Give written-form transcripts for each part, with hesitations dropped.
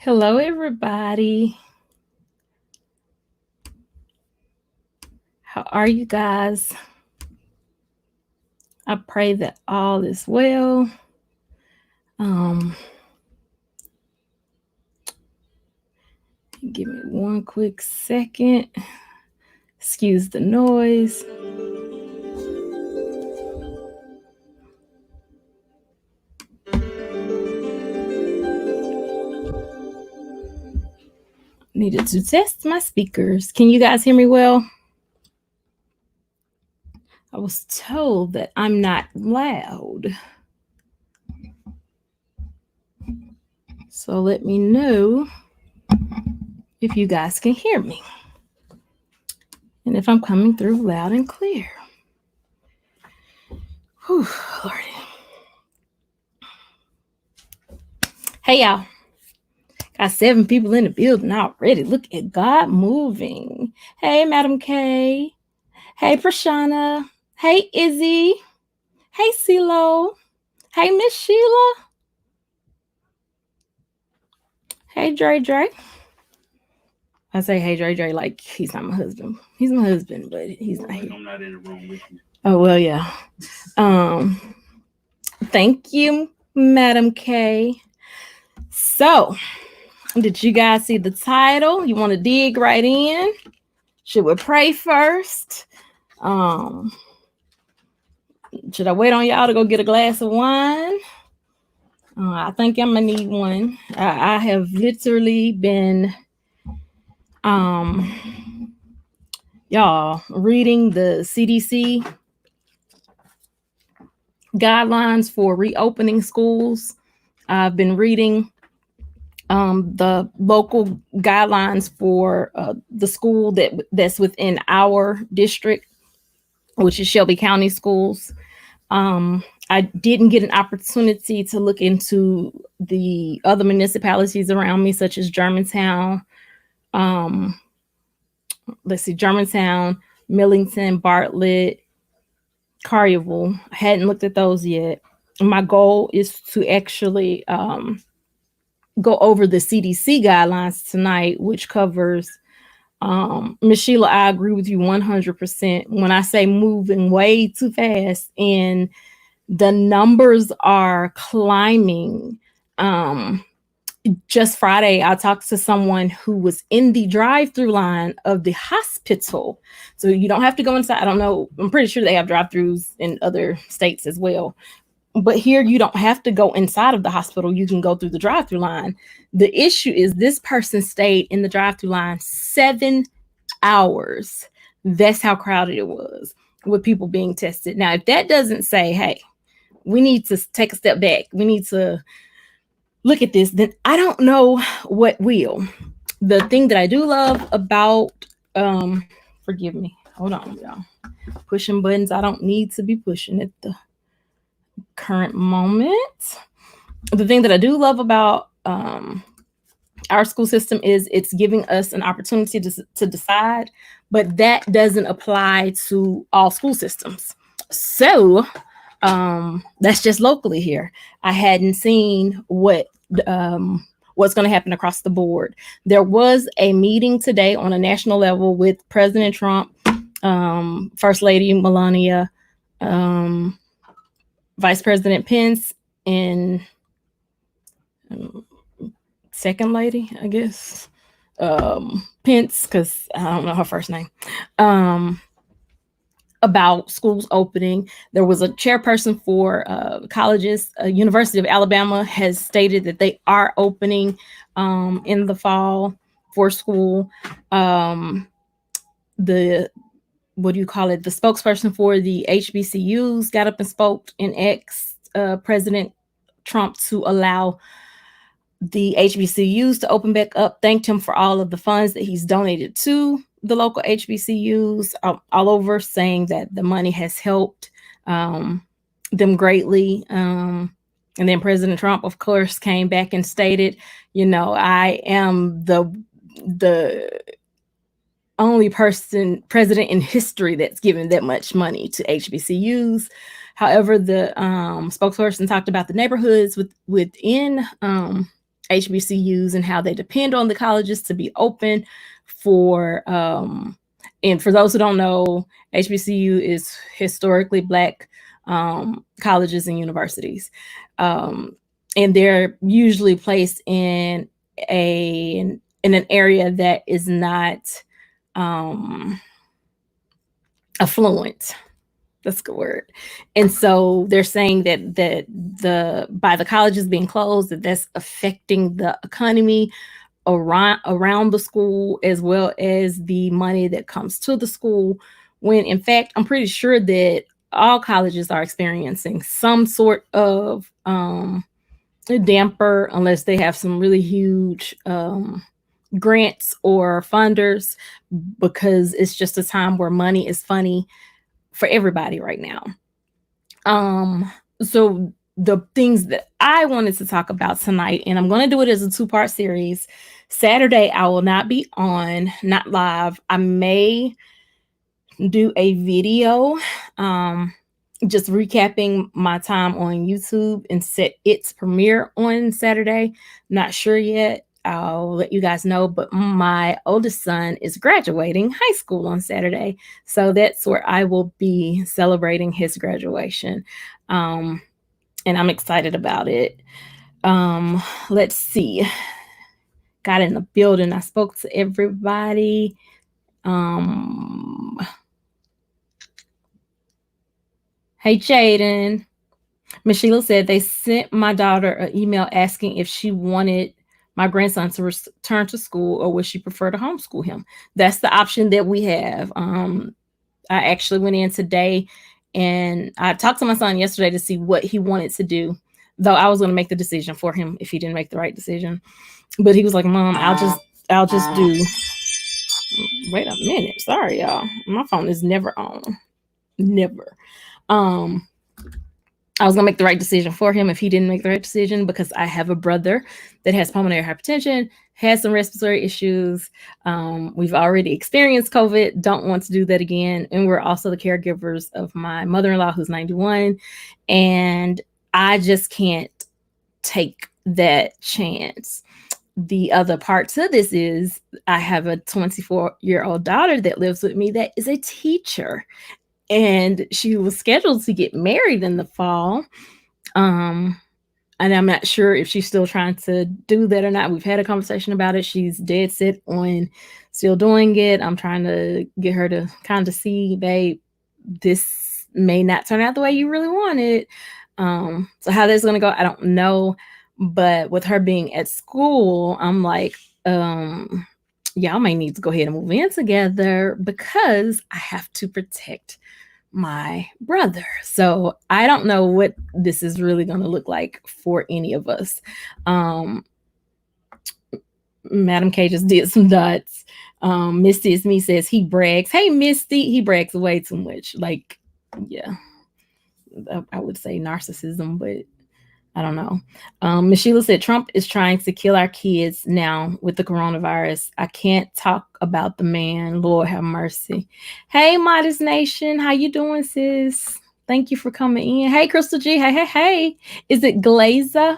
Hello, everybody. How are you guys? I pray that all is well. Give me one quick second. Excuse the noise. Needed to test my speakers. Can you guys hear me well? I was told that I'm not loud. So let me know if you guys can hear me and if I'm coming through loud and clear. Whew, Lordy. Hey, y'all. Got 7 people in the building already. Look at God moving. Hey, Madam K. Hey, Prashana. Hey, Izzy. Hey, CeeLo. Hey, Miss Sheila. Hey, Dre. I say, hey, Dre, like he's not my husband. He's my husband, but he's not here. I'm not in the room with you. Oh, well, yeah. Thank you, Madam K. So, did you guys see the title? You want to dig right in? Should we pray first? Should I wait on y'all to go get a glass of wine? I think I'm gonna need one. I have literally been, y'all, reading the CDC guidelines for reopening schools. I've been reading the local guidelines for the school that's within our district, which is Shelby County Schools. I didn't get an opportunity to look into the other municipalities around me, such as Germantown. Germantown, Millington, Bartlett, Collierville. I hadn't looked at those yet. My goal is to actually go over the CDC guidelines tonight, which covers Ms. Sheila, I agree with you 100%. When I say moving way too fast and the numbers are climbing. Just Friday, I talked to someone who was in the drive-through line of the hospital. So you don't have to go inside. I don't know. I'm pretty sure they have drive-throughs in other states as well. But here you don't have to go inside of the hospital. You can go through the drive-through line. The issue is this person stayed in the drive-through line 7 hours. That's how crowded it was with people being tested. Now, if that doesn't say, hey, we need to take a step back, we need to look at this, then I don't know what will. The thing that I do love about, forgive me, hold on, y'all. Pushing buttons I don't need to be pushing at the current moment. The thing that I do love about our school system is it's giving us an opportunity to decide, but that doesn't apply to all school systems. So that's just locally here. I hadn't seen what's going to happen across the board. There was a meeting today on a national level with President Trump, First Lady Melania, Vice President Pence, and Second Lady, I guess, Pence, because I don't know her first name. About schools opening. There was a chairperson for colleges. University of Alabama has stated that they are opening in the fall for school. The spokesperson for the HBCUs got up and spoke and asked President Trump to allow the HBCUs to open back up, thanked him for all of the funds that he's donated to the local HBCUs all over, saying that the money has helped them greatly. And then President Trump, of course, came back and stated, I am the only president in history that's given that much money to HBCUs. However, the spokesperson talked about the neighborhoods within HBCUs and how they depend on the colleges to be open for and for those who don't know, HBCU is historically Black colleges and universities. And they're usually placed in an area that is not affluent. That's a good word. And so they're saying that by the colleges being closed, that's affecting the economy around the school, as well as the money that comes to the school, when in fact I'm pretty sure that all colleges are experiencing some sort of damper, unless they have some really huge grants or funders, because it's just a time where money is funny for everybody right now. So the things that I wanted to talk about tonight, and I'm going to do it as a 2-part series. Saturday, I will not be on, not live. I may do a video, just recapping my time on YouTube and set its premiere on Saturday. Not sure yet. I'll let you guys know, but my oldest son is graduating high school on Saturday. So that's where I will be celebrating his graduation. And I'm excited about it. Let's see. Got in the building. I spoke to everybody. Hey, Jaden. Miss Sheila said they sent my daughter an email asking if she wanted my grandson to return to school or would she prefer to homeschool him. That's the option that we have. I actually went in today and I talked to my son yesterday to see what he wanted to do, though I was going to make the decision for him if he didn't make the right decision. But he was like, Mom, I'll just do. Wait a minute. Sorry, y'all. My phone is never on. Never. I was going to make the right decision for him if he didn't make the right decision, because I have a brother that has pulmonary hypertension, has some respiratory issues. We've already experienced COVID, don't want to do that again. And we're also the caregivers of my mother-in-law, who's 91. And I just can't take that chance. The other part to this is I have a 24-year-old daughter that lives with me that is a teacher. And she was scheduled to get married in the fall. And I'm not sure if she's still trying to do that or not. We've had a conversation about it. She's dead set on still doing it. I'm trying to get her to kind of see, babe, this may not turn out the way you really want it. So how that's going to go, I don't know. But with her being at school, I'm like, y'all may need to go ahead and move in together because I have to protect my brother. So I don't know what this is really going to look like for any of us. Madam K just did some dots. Misty is me says he brags. Hey, Misty, he brags way too much. Like, yeah, I would say narcissism, but I don't know. Miss Sheila said Trump is trying to kill our kids now with the coronavirus. I can't talk about the man. Lord have mercy. Hey, Modest Nation. How you doing, sis? Thank you for coming in. Hey, Crystal G. Hey. Is it Glaza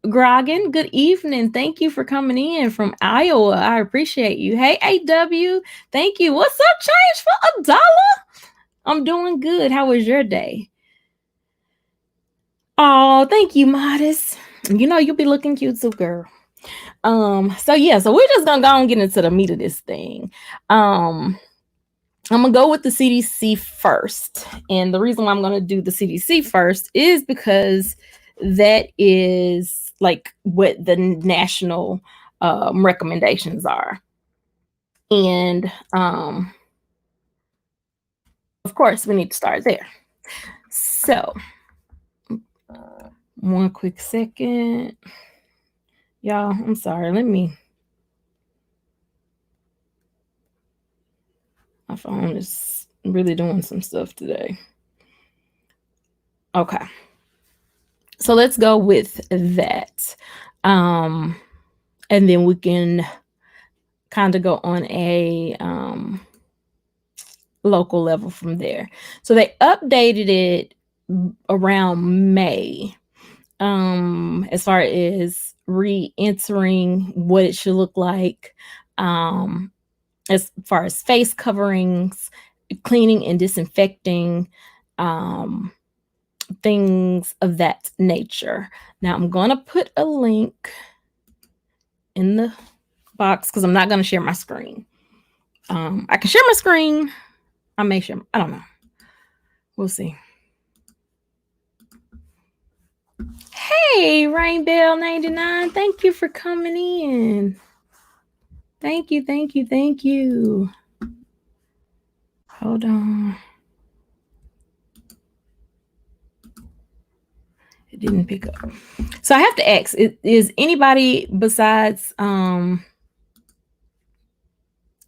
Grogan? Good evening. Thank you for coming in from Iowa. I appreciate you. Hey, AW. Thank you. What's up, change for $1? I'm doing good. How was your day? Oh, thank you, Modest. You know, you'll be looking cute too, girl. So we're just gonna go and get into the meat of this thing. I'm gonna go with the CDC first. And the reason why I'm gonna do the CDC first is because that is like what the national recommendations are. And of course, we need to start there. So one quick second. Y'all, I'm sorry. My phone is really doing some stuff today. Okay. So let's go with that. And then we can kind of go on a local level from there. So they updated it around May. As far as re-entering what it should look like, as far as face coverings, cleaning and disinfecting, things of that nature. Now I'm going to put a link in the box because I'm not going to share my screen. I can share my screen. I may share. I don't know. We'll see. Hey, Rainbell99, thank you for coming in. Thank you, thank you, thank you. Hold on. It didn't pick up. So I have to ask, is anybody besides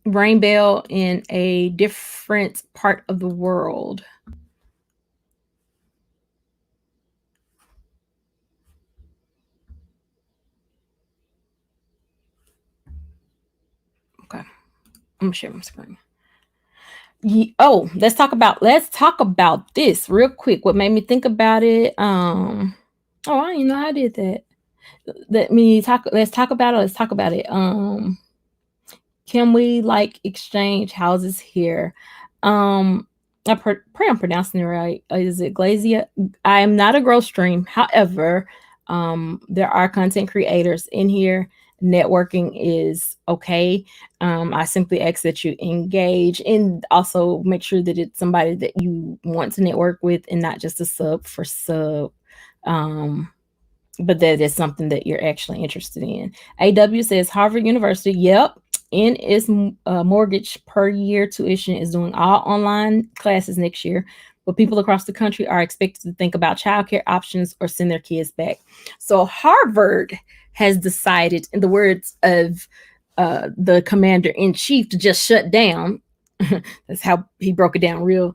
Rainbell in a different part of the world? Okay, I'm gonna share my screen. Oh, let's talk about this real quick. What made me think about it? Oh, I didn't know I did that. Let's talk about it. Can we like exchange houses here? Pray I'm pronouncing it right. Is it Glazia? I am not a growth stream. However, there are content creators in here. Networking is okay. I simply ask that you engage and also make sure that it's somebody that you want to network with and not just a sub for sub. But that is something that you're actually interested in. AW says Harvard University. Yep. In its mortgage per year tuition is doing all online classes next year, but people across the country are expected to think about childcare options or send their kids back. So Harvard has decided, in the words of the commander in chief, to just shut down. That's how he broke it down real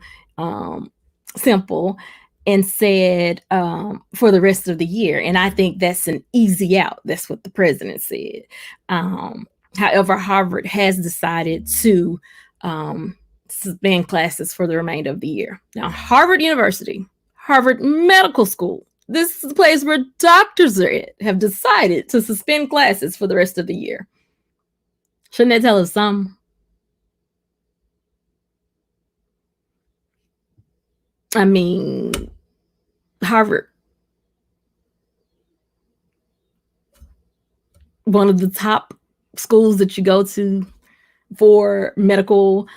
simple, and said for the rest of the year. And I think that's an easy out. That's what the president said. However, Harvard has decided to suspend classes for the remainder of the year. Now, Harvard University, Harvard Medical School, this is the place where doctors are at, have decided to suspend classes for the rest of the year. Shouldn't that tell us something? I mean, Harvard, one of the top schools that you go to for medical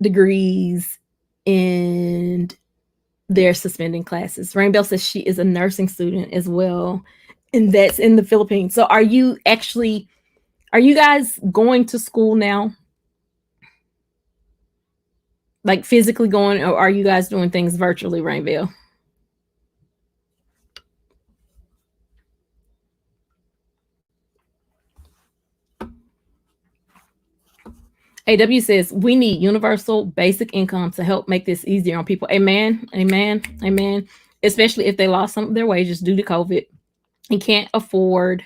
degrees, and they're suspending classes. Rainbow says she is a nursing student as well, and that's in the Philippines. So are you guys going to school now? Like physically going, or are you guys doing things virtually, Rainbow? AW says we need universal basic income to help make this easier on people. Amen. Amen. Amen. Especially if they lost some of their wages due to COVID and can't afford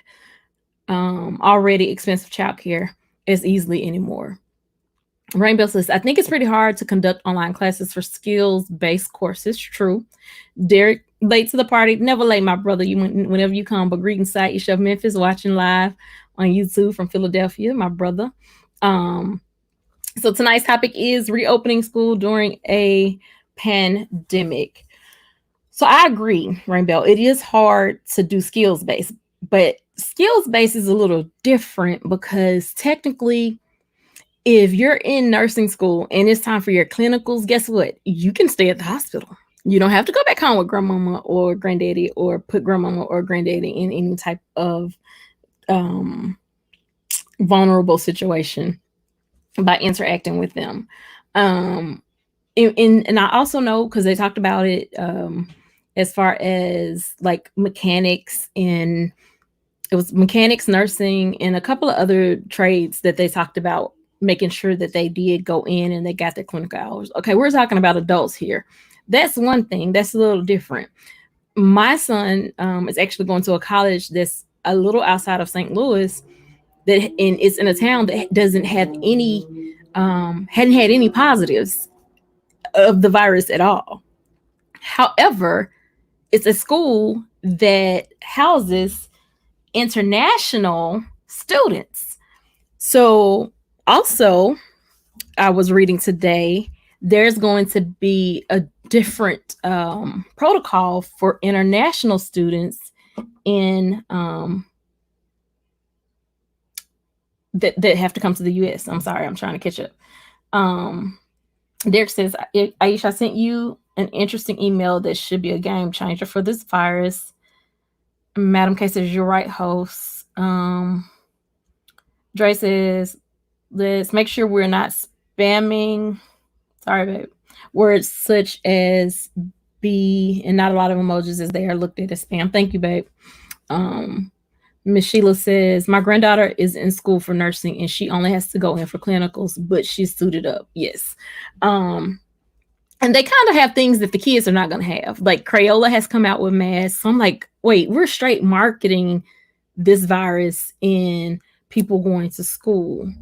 already expensive childcare as easily anymore. Rainbow says, I think it's pretty hard to conduct online classes for skills-based courses. True. Derek, late to the party. Never late, my brother. Whenever you come. But greetings, Iseashia of Memphis, watching live on YouTube from Philadelphia, my brother. So tonight's topic is reopening school during a pandemic. So I agree, Rainbow. It is hard to do skills-based, but skills-based is a little different because technically, if you're in nursing school and it's time for your clinicals, guess what? You can stay at the hospital. You don't have to go back home with grandmama or granddaddy or put grandmama or granddaddy in any type of vulnerable situation by interacting with them. And I also know, because they talked about it as far as like mechanics, and it was mechanics, nursing, and a couple of other trades that they talked about making sure that they did go in and they got their clinical hours. Okay, we're talking about adults here. That's one thing. That's a little different. My son is actually going to a college that's a little outside of St. Louis, and it's in a town that doesn't have any, hadn't had any positives of the virus at all. However, it's a school that houses international students. So also, I was reading today, there's going to be a different protocol for international students in that have to come to the US. I'm sorry, I'm trying to catch up. Derek says, Aisha, I sent you an interesting email that should be a game changer for this virus. Madam K says, you're right, host. Dre says, let's make sure we're not spamming. Sorry, babe. Words such as be and not a lot of emojis as they are looked at as spam. Thank you, babe. Miss Sheila says, my granddaughter is in school for nursing and she only has to go in for clinicals, but she's suited up. Yes. And they kind of have things that the kids are not going to have. Like Crayola has come out with masks. So I'm like, wait, we're straight marketing this virus in people going to school.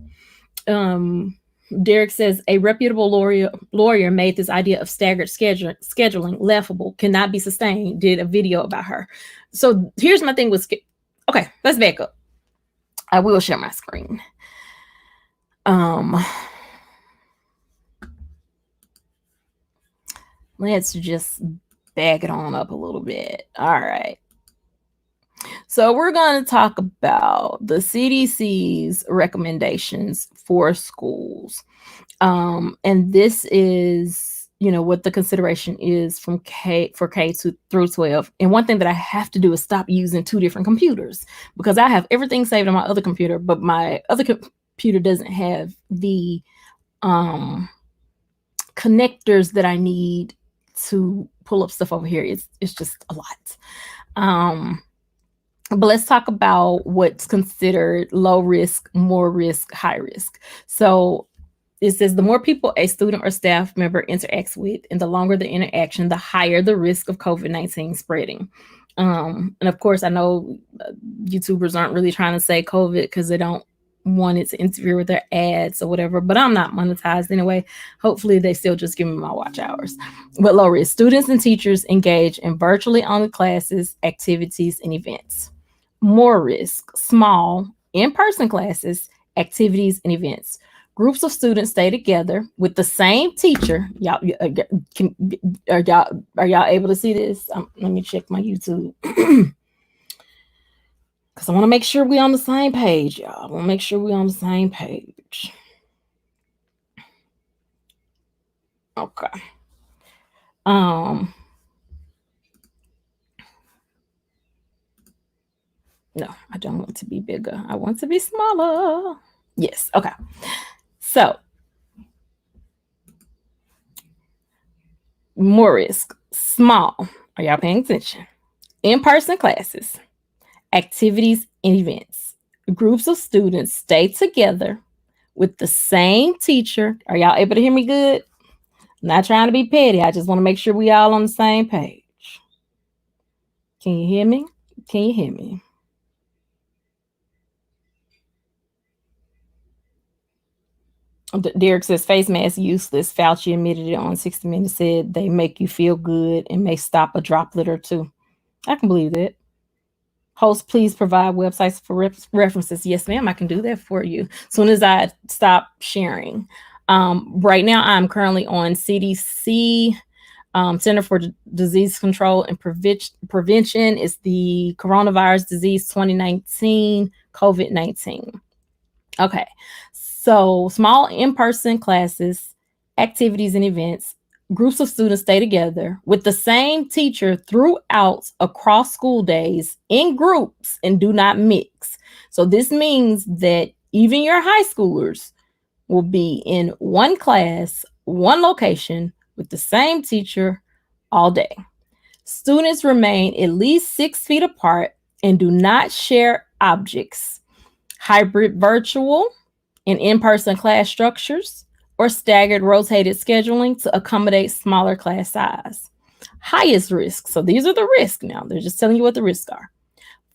Derek says, a reputable lawyer made this idea of staggered scheduling laughable, cannot be sustained, did a video about her. So here's my thing with, okay, let's back up. I will share my screen. Let's just back it on up a little bit. All right. So we're going to talk about the CDC's recommendations for schools. And this is, what the consideration is from K through 12. And one thing that I have to do is stop using two different computers because I have everything saved on my other computer, but my other computer doesn't have the connectors that I need to pull up stuff over here. It's just a lot. But let's talk about what's considered low risk, more risk, high risk. So it says the more people a student or staff member interacts with and the longer the interaction, the higher the risk of COVID-19 spreading. And of course, I know YouTubers aren't really trying to say COVID because they don't want it to interfere with their ads or whatever, but I'm not monetized anyway. Hopefully they still just give me my watch hours. But low risk, students and teachers engage in virtually only classes, activities, and events. More risk, small, in-person classes, activities, and events. Groups of students stay together with the same teacher. Y'all, are y'all able to see this? Let me check my YouTube. Because I want to make sure we're on the same page, y'all. I want to make sure we're on the same page. Okay. No, I don't want to be bigger. I want to be smaller. Yes. Okay. So, more risk, small. Are y'all paying attention? In-person classes, activities, and events. Groups of students stay together with the same teacher. Are y'all able to hear me good? I'm not trying to be petty. I just want to make sure we all on the same page. Can you hear me? Can you hear me? Derek says face mask useless. Fauci admitted it on 60 Minutes, said they make you feel good and may stop a droplet or two. I can believe that. Host, please provide websites for references. Yes, ma'am, I can do that for you. As soon as I stop sharing. Right now, I'm currently on CDC, Center for Disease Control and Prevention. Is the Coronavirus Disease 2019, COVID-19. Okay, so small in-person classes, activities, and events. Groups of students stay together with the same teacher throughout across school days in groups and do not mix. So this means that even your high schoolers will be in one class, one location with the same teacher all day. Students remain at least 6 feet apart and do not share objects. Hybrid virtual and in-person class structures, or staggered rotated scheduling to accommodate smaller class size. Highest risk. So these are the risks now. They're just telling you what the risks are.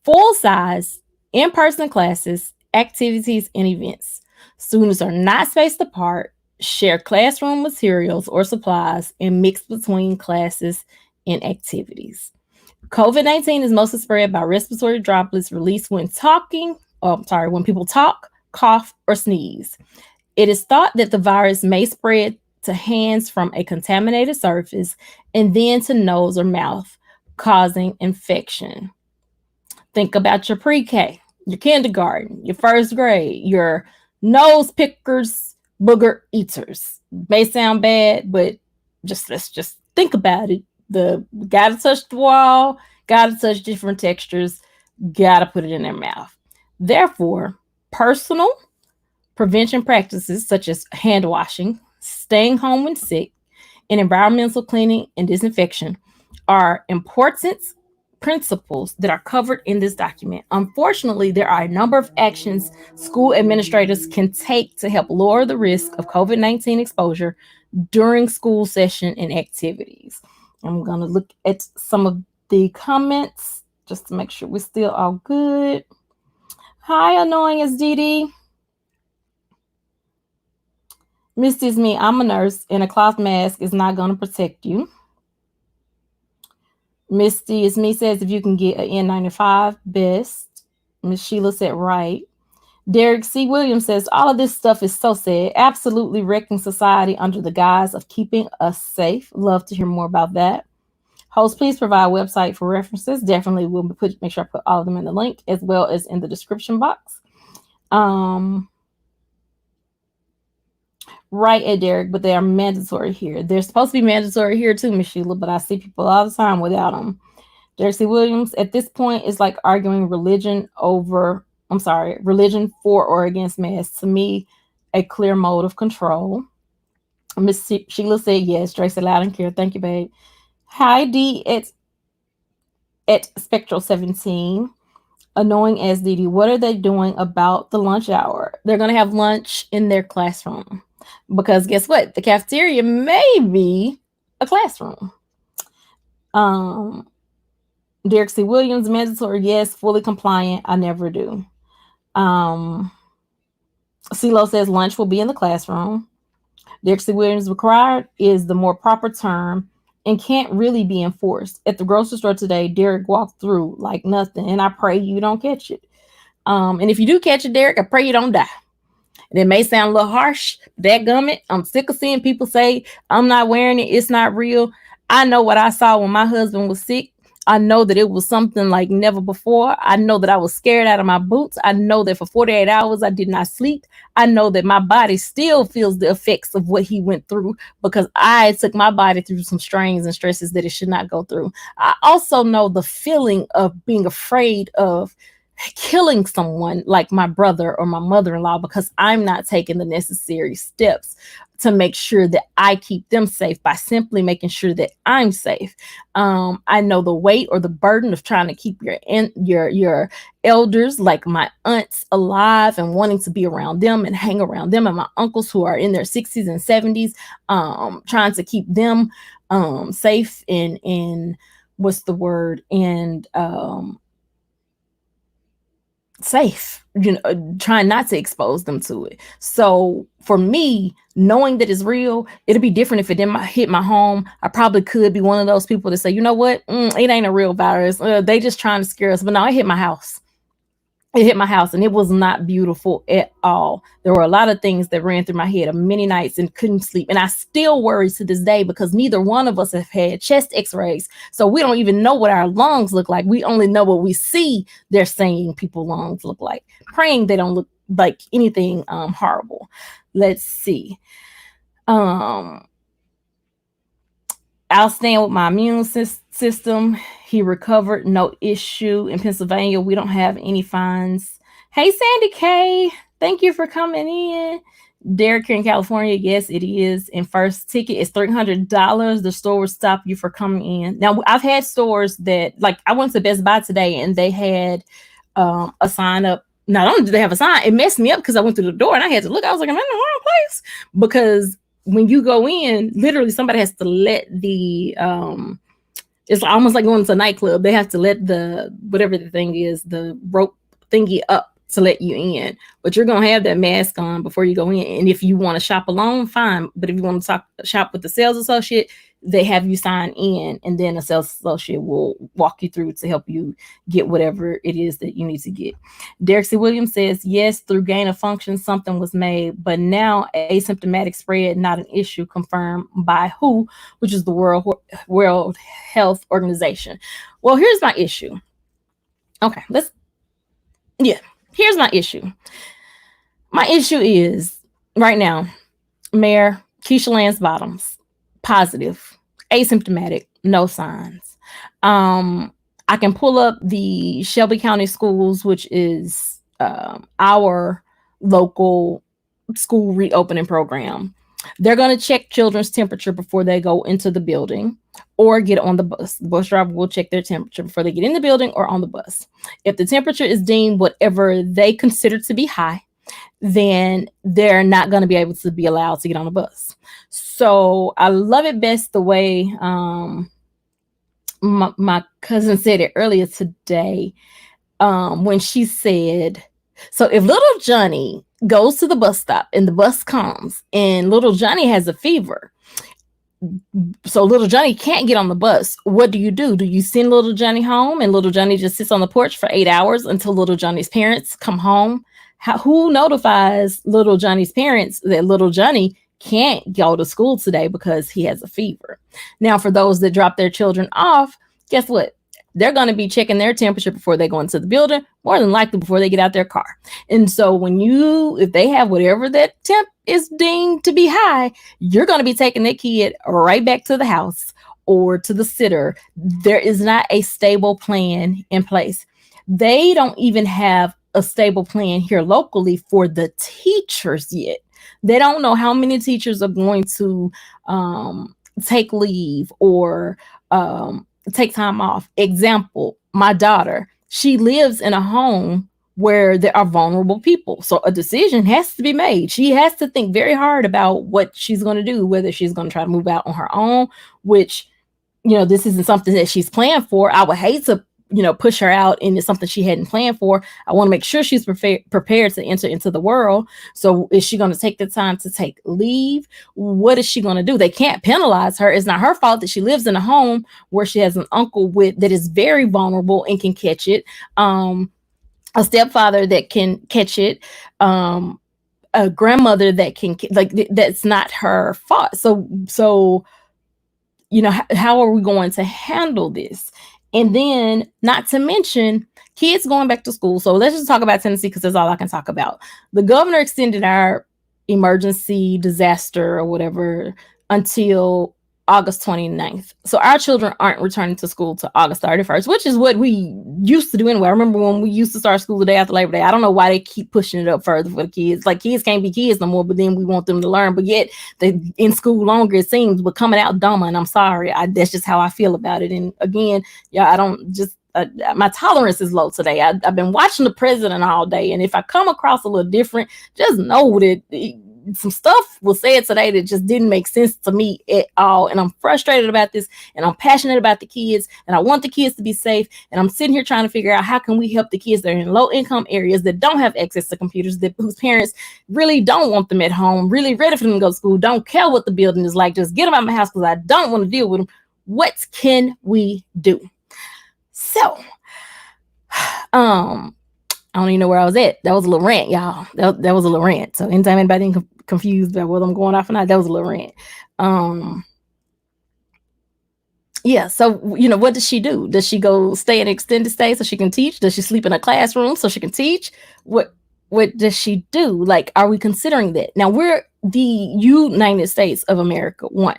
Full size, in-person classes, activities, and events. Students are not spaced apart, share classroom materials or supplies, and mix between classes and activities. COVID-19 is mostly spread by respiratory droplets released when when people talk, cough, or sneeze. It is thought that the virus may spread to hands from a contaminated surface and then to nose or mouth, causing infection. Think about your pre-K, your kindergarten, your first grade, your nose pickers, booger eaters. May sound bad, but let's just think about it. The gotta touch the wall, gotta touch different textures, gotta put it in their mouth. Therefore, personal prevention practices such as hand washing, staying home when sick, and environmental cleaning and disinfection are important principles that are covered in this document. Unfortunately, there are a number of actions school administrators can take to help lower the risk of COVID-19 exposure during school session and activities. I'm going to look at some of the comments just to make sure we're still all good. Hi, annoying as Dee. Misty's me. I'm a nurse, and a cloth mask is not going to protect you. Misty is me says if you can get an N95, best. Miss Sheila said right. Derek C. Williams says all of this stuff is so sad. Absolutely wrecking society under the guise of keeping us safe. Love to hear more about that. Host, please provide a website for references. Definitely will make sure I put all of them in the link as well as in the description box. Right at Derek, but they are mandatory here. They're supposed to be mandatory here too, Miss Sheila, but I see people all the time without them. Derek C. Williams, at this point, it's like arguing religion for or against masks. To me, a clear mode of control. Miss Sheila said yes. Drake said loud and clear. Thank you, babe. Hi, D at Spectral 17. Annoying as Dee. What are they doing about the lunch hour? They're going to have lunch in their classroom. Because guess what? The cafeteria may be a classroom. Derek C. Williams, mandatory, yes. Fully compliant, I never do. CeeLo says lunch will be in the classroom. Derek C. Williams, required is the more proper term and can't really be enforced. At the grocery store today, Derek walked through like nothing, and I pray you don't catch it. And if you do catch it, Derek, I pray you don't die. And it may sound a little harsh, dadgummit. I'm sick of seeing people say, I'm not wearing it, it's not real. I know what I saw when my husband was sick. I know that it was something like never before. I know that I was scared out of my boots. I know that for 48 hours I did not sleep. I know that my body still feels the effects of what he went through because I took my body through some strains and stresses that it should not go through. I also know the feeling of being afraid of killing someone like my brother or my mother-in-law because I'm not taking the necessary steps to make sure that I keep them safe by simply making sure that I'm safe. I know the weight or the burden of trying to keep your elders, like my aunts, alive and wanting to be around them and hang around them, and my uncles who are in their 60s and 70s, trying to keep them safe and what's the word? And safe, trying not to expose them to it. So for me, knowing that it's real, it'll be different if it didn't hit my home. I probably could be one of those people that say, you know what, it ain't a real virus. They just trying to scare us. But no, it hit my house. It hit my house, and it was not beautiful at all. There were a lot of things that ran through my head many nights and couldn't sleep. And I still worry to this day because neither one of us have had chest x-rays. So we don't even know what our lungs look like. We only know what we see they're saying people's lungs look like. Praying they don't look like anything horrible. Let's see. I'll stand with my immune system. He recovered, no issue. In Pennsylvania, we don't have any fines. Hey, Sandy K, thank you for coming in. Derek here in California, yes, it is. And first ticket is $300. The store will stop you for coming in. Now, I've had stores that, like, I went to Best Buy today and they had a sign up. Not only did they have a sign, it messed me up because I went through the door and I had to look. I was like, I'm in the wrong place. Because when you go in, literally somebody has to let the it's almost like going to a nightclub. They have to let the whatever the thing is, the rope thingy up to let you in, but you're going to have that mask on before you go in. And if you want to shop alone, fine. But if you want to shop with the sales associate, they have you sign in, and then a sales associate will walk you through to help you get whatever it is that you need to get. Derek C. Williams says, yes, through gain of function, something was made, but now asymptomatic spread, not an issue, confirmed by WHO, which is the World Health Organization. Well, here's my issue. Okay, here's my issue. My issue is right now, Mayor Keisha Lance Bottoms, positive, asymptomatic, no signs. I can pull up the Shelby County Schools, which is our local school reopening program. They're going to check children's temperature before they go into the building or get on the bus. The bus driver will check their temperature before they get in the building or on the bus. If the temperature is deemed whatever they consider to be high, then they're not going to be able to be allowed to get on the bus. So I love it best the way my cousin said it earlier today, when she said, so if little Johnny goes to the bus stop and the bus comes and little Johnny has a fever, so little Johnny can't get on the bus, what do? Do you send little Johnny home and little Johnny just sits on the porch for 8 hours until little Johnny's parents come home? Who notifies little Johnny's parents that little Johnny can't go to school today because he has a fever? Now, for those that drop their children off, guess what? They're going to be checking their temperature before they go into the building, more than likely before they get out their car. And so if they have whatever that temp is deemed to be high, you're going to be taking that kid right back to the house or to the sitter. There is not a stable plan in place. They don't even have a stable plan here locally for the teachers yet. They don't know how many teachers are going to take leave or take time off. Example, my daughter, she lives in a home where there are vulnerable people. So a decision has to be made. She has to think very hard about what she's going to do, whether she's going to try to move out on her own, which, this isn't something that she's planned for. I would hate to push her out into something she hadn't planned for. I want to make sure she's prepared to enter into the world. So is she going to take the time to take leave? What is she going to do? They can't penalize her. It's not her fault that she lives in a home where she has an uncle that is very vulnerable and can catch it. A stepfather that can catch it. A grandmother that can, that's not her fault. So, how are we going to handle this? And then, not to mention, kids going back to school. So let's just talk about Tennessee because that's all I can talk about. The governor extended our emergency disaster or whatever until August 29th. So our children aren't returning to school to August 31st, which is what we used to do anyway. I remember when we used to start school the day after Labor Day. I don't know why they keep pushing it up further for the kids. Like, kids can't be kids no more, but then we want them to learn. But yet they're in school longer, it seems, but coming out dumber. And I'm sorry. That's just how I feel about it. And again, I don't just, my tolerance is low today. I've been watching the president all day. And if I come across a little different, just know that some stuff was said today that just didn't make sense to me at all. And I'm frustrated about this, and I'm passionate about the kids, and I want the kids to be safe. And I'm sitting here trying to figure out how can we help the kids that are in low income areas that don't have access to computers, whose parents really don't want them at home, really ready for them to go to school, don't care what the building is like, just get them out of my house because I don't want to deal with them. What can we do? So, I don't even know where I was at. That was a little rant, y'all. That was a little rant. So anytime anybody confused about whether I'm going off or not, that was a little rant. Yeah. So, what does she do? Does she go stay in extended stay so she can teach? Does she sleep in a classroom so she can teach? What does she do? Like, are we considering that? Now, we're the United States of America, one.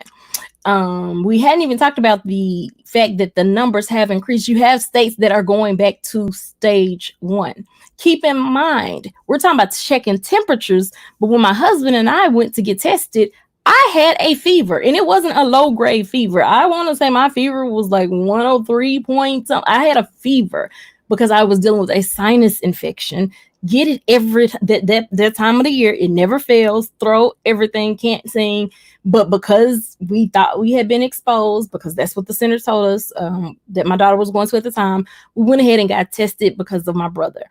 We hadn't even talked about the fact that the numbers have increased. You have states that are going back to stage 1. Keep in mind, we're talking about checking temperatures, but when my husband and I went to get tested, I had a fever, and it wasn't a low grade fever. I want to say my fever was like 103 point something. I had a fever because I was dealing with a sinus infection. Get it every that time of the year. It never fails. Throat, everything, can't sing. But because we thought we had been exposed, because that's what the center told us that my daughter was going to at the time, we went ahead and got tested because of my brother.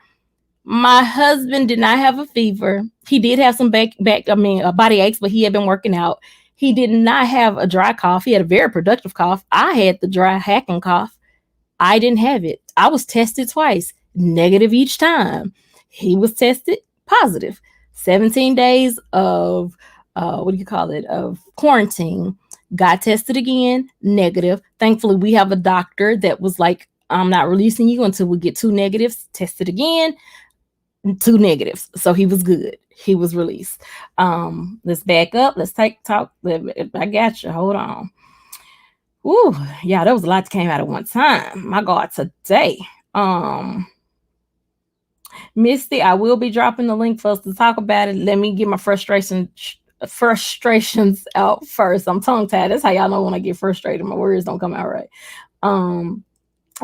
My husband did not have a fever. He did have some body aches, but he had been working out. He did not have a dry cough. He had a very productive cough. I had the dry hacking cough. I didn't have it. I was tested twice, negative each time. He was tested positive. 17 days of what do you call it? Of quarantine. Got tested again, negative. Thankfully, we have a doctor that was like, I'm not releasing you until we get 2 negatives. Tested again, 2 negatives. So he was good. He was released. Let's back up. Let's talk. I got you. Hold on. Ooh, yeah, there was a lot that came out at one time. My God, today. Misty, I will be dropping the link for us to talk about it. Let me get my frustrations out first. I'm tongue tied. That's how y'all know when I get frustrated. My words don't come out right.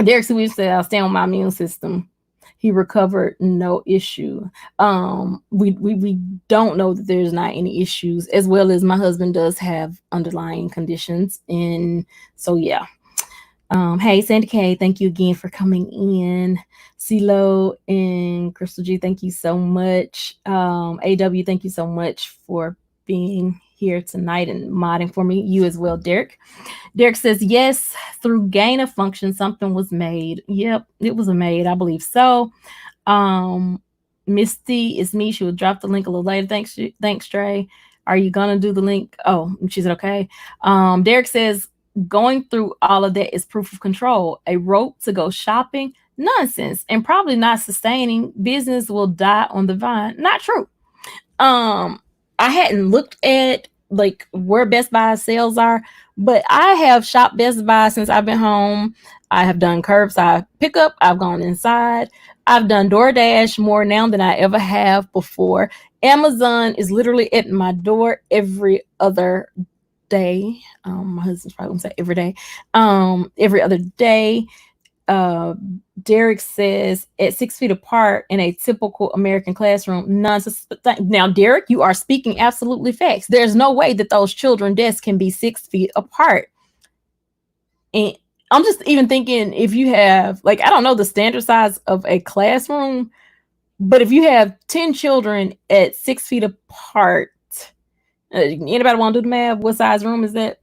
Derek Sweet said, I'll stand on my immune system. He recovered, no issue. We don't know that there's not any issues, as well as my husband does have underlying conditions. And so, yeah. Hey, Sandy K, thank you again for coming in. CeeLo and Crystal G, thank you so much. AW, thank you so much for being here tonight and modding for me. You as well, Derek. Derek says, yes, through gain of function, something was made. Yep, it was made. I believe so. Misty is me. She will drop the link a little later. Thanks, Trey. Are you going to do the link? Oh, she said, okay. Derek says, going through all of that is proof of control. A rope to go shopping? Nonsense. And probably not sustaining. Business will die on the vine. Not true. I hadn't looked at like where Best Buy sales are, but I have shopped Best Buy since I've been home. I have done curbside pickup. I've gone inside. I've done DoorDash more now than I ever have before. Amazon is literally at my door every other day. My husband's probably gonna say every day. Every other day. Derek says at 6 feet apart in a typical American classroom, nonsense. Now, Derek, you are speaking absolutely facts. There's no way that those children desks can be 6 feet apart. And I'm just even thinking if you have, like, I don't know the standard size of a classroom, but if you have 10 children at 6 feet apart, anybody want to do the math? What size room is that?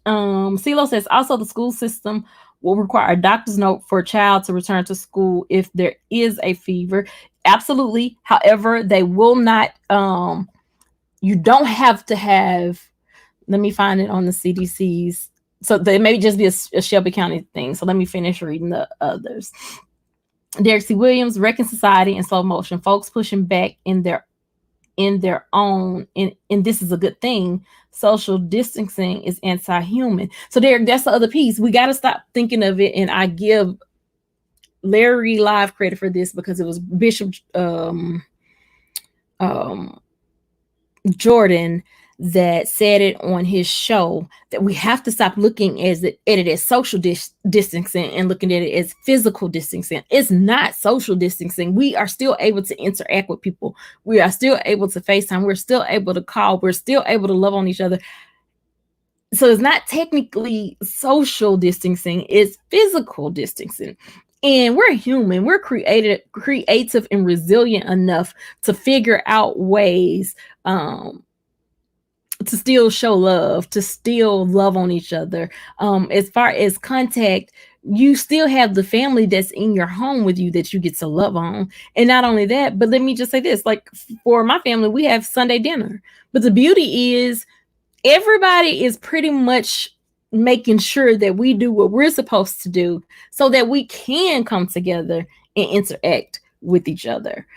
CeeLo says also the school system will require a doctor's note for a child to return to school if there is a fever. Absolutely. However, they will not, you don't have to have, let me find it on the CDC's. So they may just be a Shelby County thing. So let me finish reading the others. Derek C. Williams, Wrecking Society in slow motion. Folks pushing back in their own, and this is a good thing. Social distancing is anti-human. So Derek, that's the other piece. We got to stop thinking of it, and I give Larry Live credit for this because it was Bishop Jordan that said it on his show, that we have to stop looking at it as social distancing and looking at it as physical distancing. It's not social distancing. We are still able to interact with people. We are still able to FaceTime. We're still able to call. We're still able to love on each other. So it's not technically social distancing. It's physical distancing. And we're human. We're creative and resilient enough to figure out ways to still show love, to still love on each other. As far as contact, you still have the family that's in your home with you that you get to love on. And not only that, but let me just say this, like for my family, we have Sunday dinner. But the beauty is everybody is pretty much making sure that we do what we're supposed to do so that we can come together and interact with each other.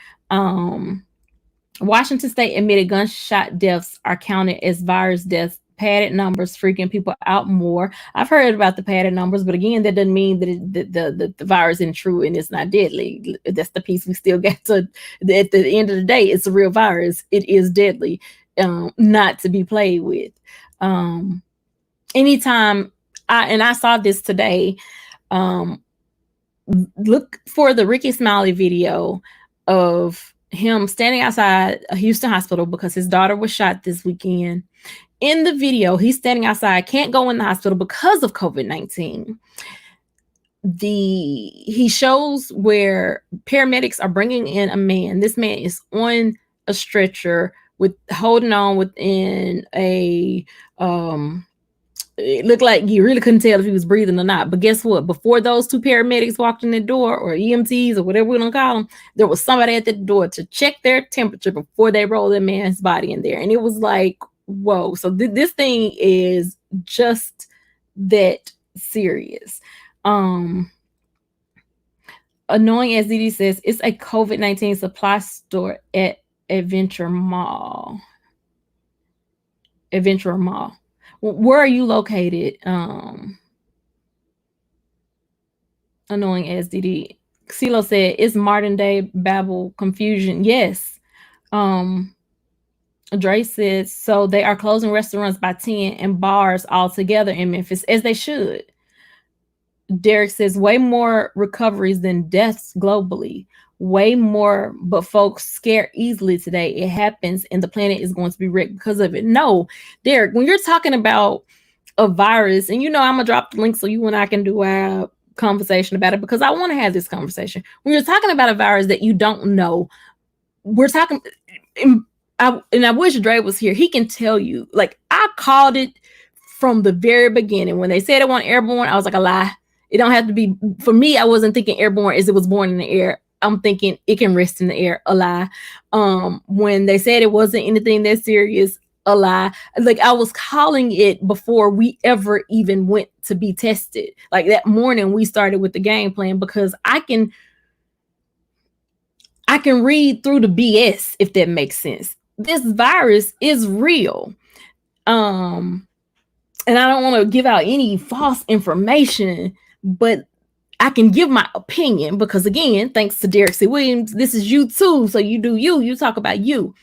Washington State admitted gunshot deaths are counted as virus deaths. Padded numbers freaking people out more. I've heard about the padded numbers, but again, that doesn't mean that the virus isn't true and it's not deadly. That's the piece we still get to. At the end of the day, it's a real virus. It is deadly, not to be played with. Anytime I saw this today, look for the Ricky Smiley video of him standing outside a Houston hospital because his daughter was shot this weekend. In the video, he's standing outside, can't go in the hospital because of COVID-19. he shows where paramedics are bringing in a man. This man is on a stretcher with holding on within a it looked like you really couldn't tell if he was breathing or not. But guess what? Before those two paramedics walked in the door, or EMTs or whatever we're gonna call them, there was somebody at the door to check their temperature before they rolled that man's body in there. And it was like, whoa. So this thing is just that serious. Annoying as Didi says, it's a COVID-19 supply store at Adventure Mall. Where are you located? Annoying as Didi. Xilo said, it's modern day Babel confusion. Yes. Dre said, so they are closing restaurants by 10 and bars altogether in Memphis, as they should. Derek says, way more recoveries than deaths globally. Way more, but folks scare easily today. It happens and the planet is going to be wrecked because of it. No, Derek, when you're talking about a virus, and I'm going to drop the link so you and I can do a conversation about it, because I want to have this conversation. When you're talking about a virus that you don't know, we're talking, and I wish Dre was here. He can tell you, like, I called it from the very beginning. When they said it wasn't airborne, I was like, a lie. It don't have to be. For me, I wasn't thinking airborne as it was born in the air. I'm thinking it can rest in the air. A lie. When they said it wasn't anything that serious, a lie. Like, I was calling it before we ever even went to be tested. Like, that morning we started with the game plan, because I can read through the BS, if that makes sense. This virus is real. And I don't want to give out any false information, but I can give my opinion, because, again, thanks to Derek C. Williams, this is you too. So you do you talk about you.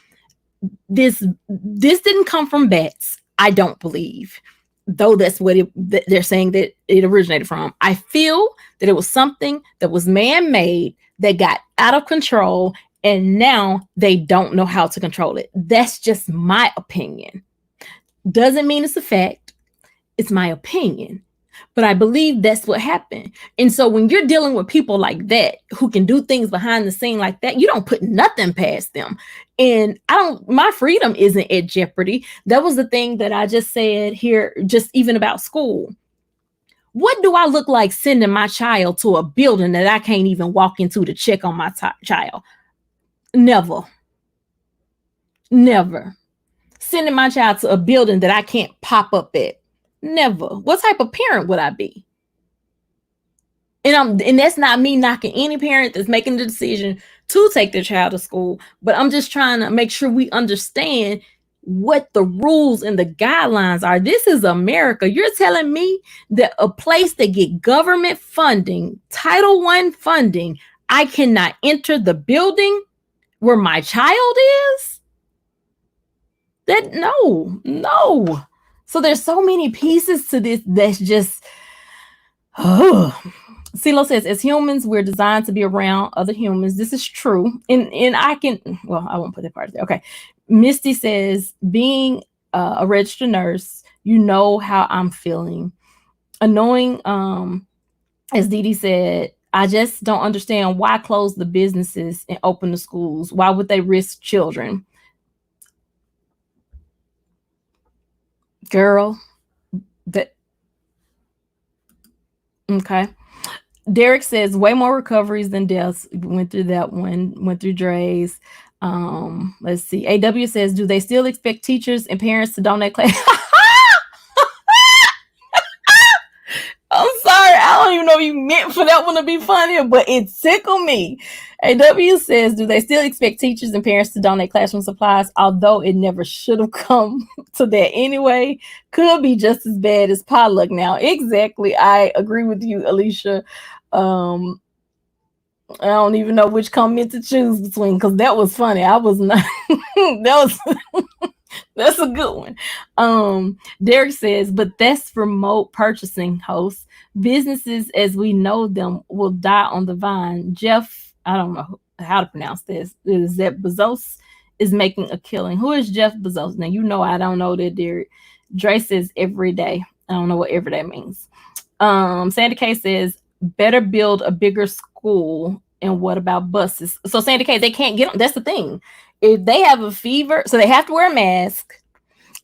This didn't come from bats, I don't believe, though that's what they're saying that it originated from. I feel that it was something that was man-made that got out of control, and now they don't know how to control it. That's just my opinion. Doesn't mean it's a fact. It's my opinion. But I believe that's what happened. And so when you're dealing with people like that, who can do things behind the scene like that, you don't put nothing past them. And my freedom isn't at jeopardy. That was the thing that I just said here, just even about school. What do I look like sending my child to a building that I can't even walk into to check on my child? Never. Sending my child to a building that I can't pop up at. Never. What type of parent would I be? And that's not me knocking any parent that's making the decision to take their child to school, but I'm just trying to make sure we understand what the rules and the guidelines are. This is America. You're telling me that a place that get government funding, Title I funding, I cannot enter the building where my child is? No. So there's so many pieces to this that's just, CeeLo says, as humans, we're designed to be around other humans. This is true. And I won't put that part there. Okay. Misty says, being a registered nurse, you know how I'm feeling. Annoying, as Didi said, I just don't understand why close the businesses and open the schools. Why would they risk children? Girl, okay. Derek says, way more recoveries than deaths. Went through that one. Went through Dre's. Let's see. AW says, do they still expect teachers and parents to donate class? I'm sorry. I don't even know if you meant for that one to be funny, but it tickled me. AW says, do they still expect teachers and parents to donate classroom supplies? Although it never should have come to that anyway. Could be just as bad as potluck now. Exactly. I agree with you, Alicia. I don't even know which comment to choose between, because that was funny. I was not. That's a good one. Derek says, but that's remote purchasing, host. Businesses as we know them will die on the vine. Jeff, I don't know how to pronounce this. Is that Bezos is making a killing? Who is Jeff Bezos? Now, I don't know that, Derek. Dre says every day. I don't know what every day means. Sandy K says, better build a bigger school. And what about buses? So Sandy K, they can't get on. That's the thing. If they have a fever, so they have to wear a mask.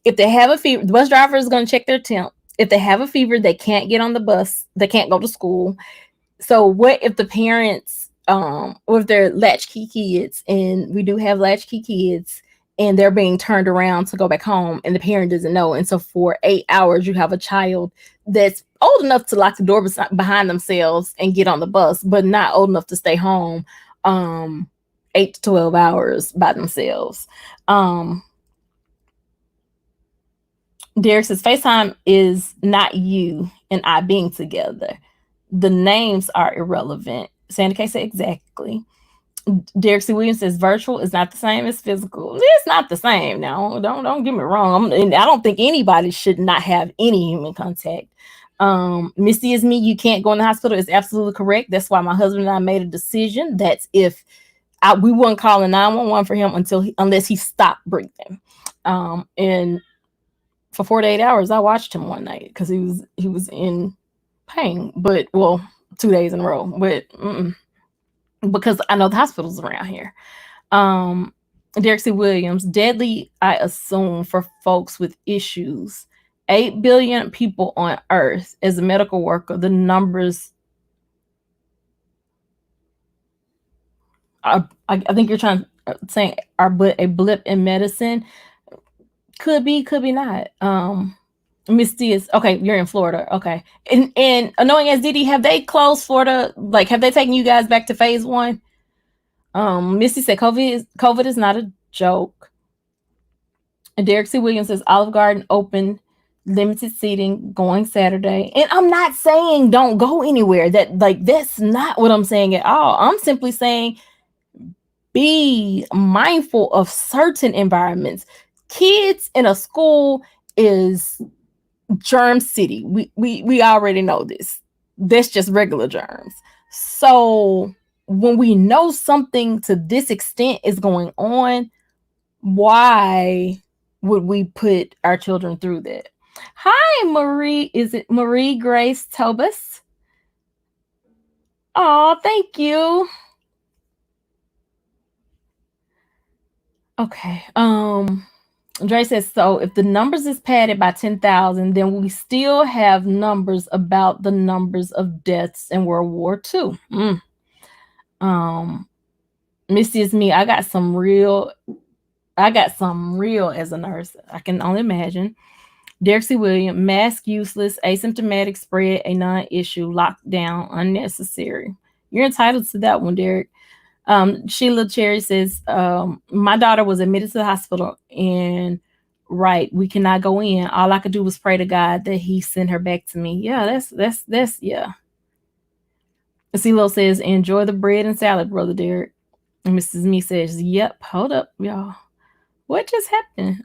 If they have a fever, the bus driver is going to check their temp. If they have a fever, they can't get on the bus. They can't go to school. So what if the parents, or if they're latchkey kids, and we do have latchkey kids, and they're being turned around to go back home, and the parent doesn't know, and so for 8 hours you have a child that's old enough to lock the door behind themselves and get on the bus, but not old enough to stay home 8 to 12 hours by themselves. Derek says FaceTime is not you and I being together. The names are irrelevant. Sandy K said exactly. Derek C. Williams says virtual is not the same as physical. It's not the same. Now, don't get me wrong. And I don't think anybody should not have any human contact. Misty is me. You can't go in the hospital. Is absolutely correct. That's why my husband and I made a decision. That's if we wouldn't call a 911 for him unless he stopped breathing. And for 48 hours, I watched him one night because he was in pain. But 2 days in a row. But because I know the hospitals around here. Derek C. Williams, deadly, I assume, for folks with issues. 8 billion people on Earth. As a medical worker, the numbers are, I think you're trying to say, are but a blip in medicine. Could be not. Misty is okay. You're in Florida, okay. And annoying as Diddy, have they closed Florida? Like, have they taken you guys back to phase 1? Misty said COVID is not a joke. And Derek C. Williams says Olive Garden open, limited seating, going Saturday. And I'm not saying don't go anywhere. That's not what I'm saying at all. I'm simply saying be mindful of certain environments. Kids in a school is germ city. We already know this. That's just regular germs. So when we know something to this extent is going on, why would we put our children through that? Hi, Marie. Is it Marie Grace Tobus? Oh, thank you. Okay. Dre says, so if the numbers is padded by 10,000, then we still have numbers about the numbers of deaths in World War II. Misty is me. I got some real as a nurse. I can only imagine. Derek C. Williams, mask useless, asymptomatic spread, a non-issue, lockdown, unnecessary. You're entitled to that one, Derek. Sheila Cherry says, my daughter was admitted to the hospital and we cannot go in. All I could do was pray to God that he sent her back to me. Yeah, that's yeah. CeeLo says, enjoy the bread and salad, Brother Derek. And Mrs. Me says, yep, hold up, y'all. What just happened?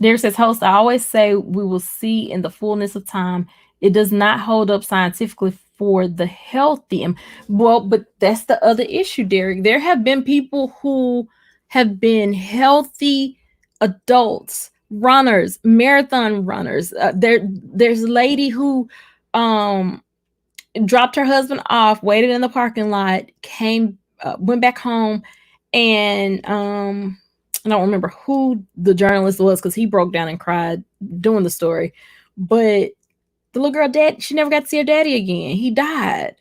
Derek says, host, I always say we will see in the fullness of time. It does not hold up scientifically for the healthy. But that's the other issue, Derek. There have been people who have been healthy adults, runners, marathon runners. There's a lady who dropped her husband off, waited in the parking lot, went back home, and I don't remember who the journalist was because he broke down and cried doing the story. But the little girl, she never got to see her daddy again. He died.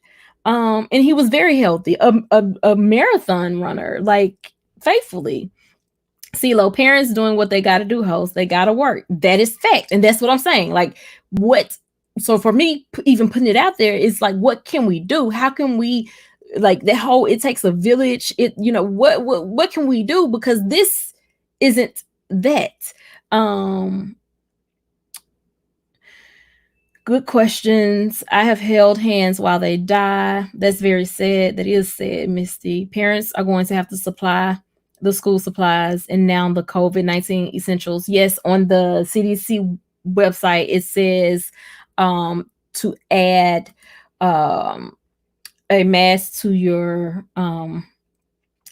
And he was very healthy, a marathon runner, like faithfully. CeeLo, parents doing what they got to do, host. They got to work. That is fact. And that's what I'm saying. Like, so for me, even putting it out there, is like, what can we do? How can we, like, that whole, it takes a village, what can we do? Because this isn't that. Good questions. I have held hands while they die. That's very sad. That is sad, Misty. Parents are going to have to supply the school supplies and now the COVID-19 essentials. Yes, on the CDC website, it says to add a mask to your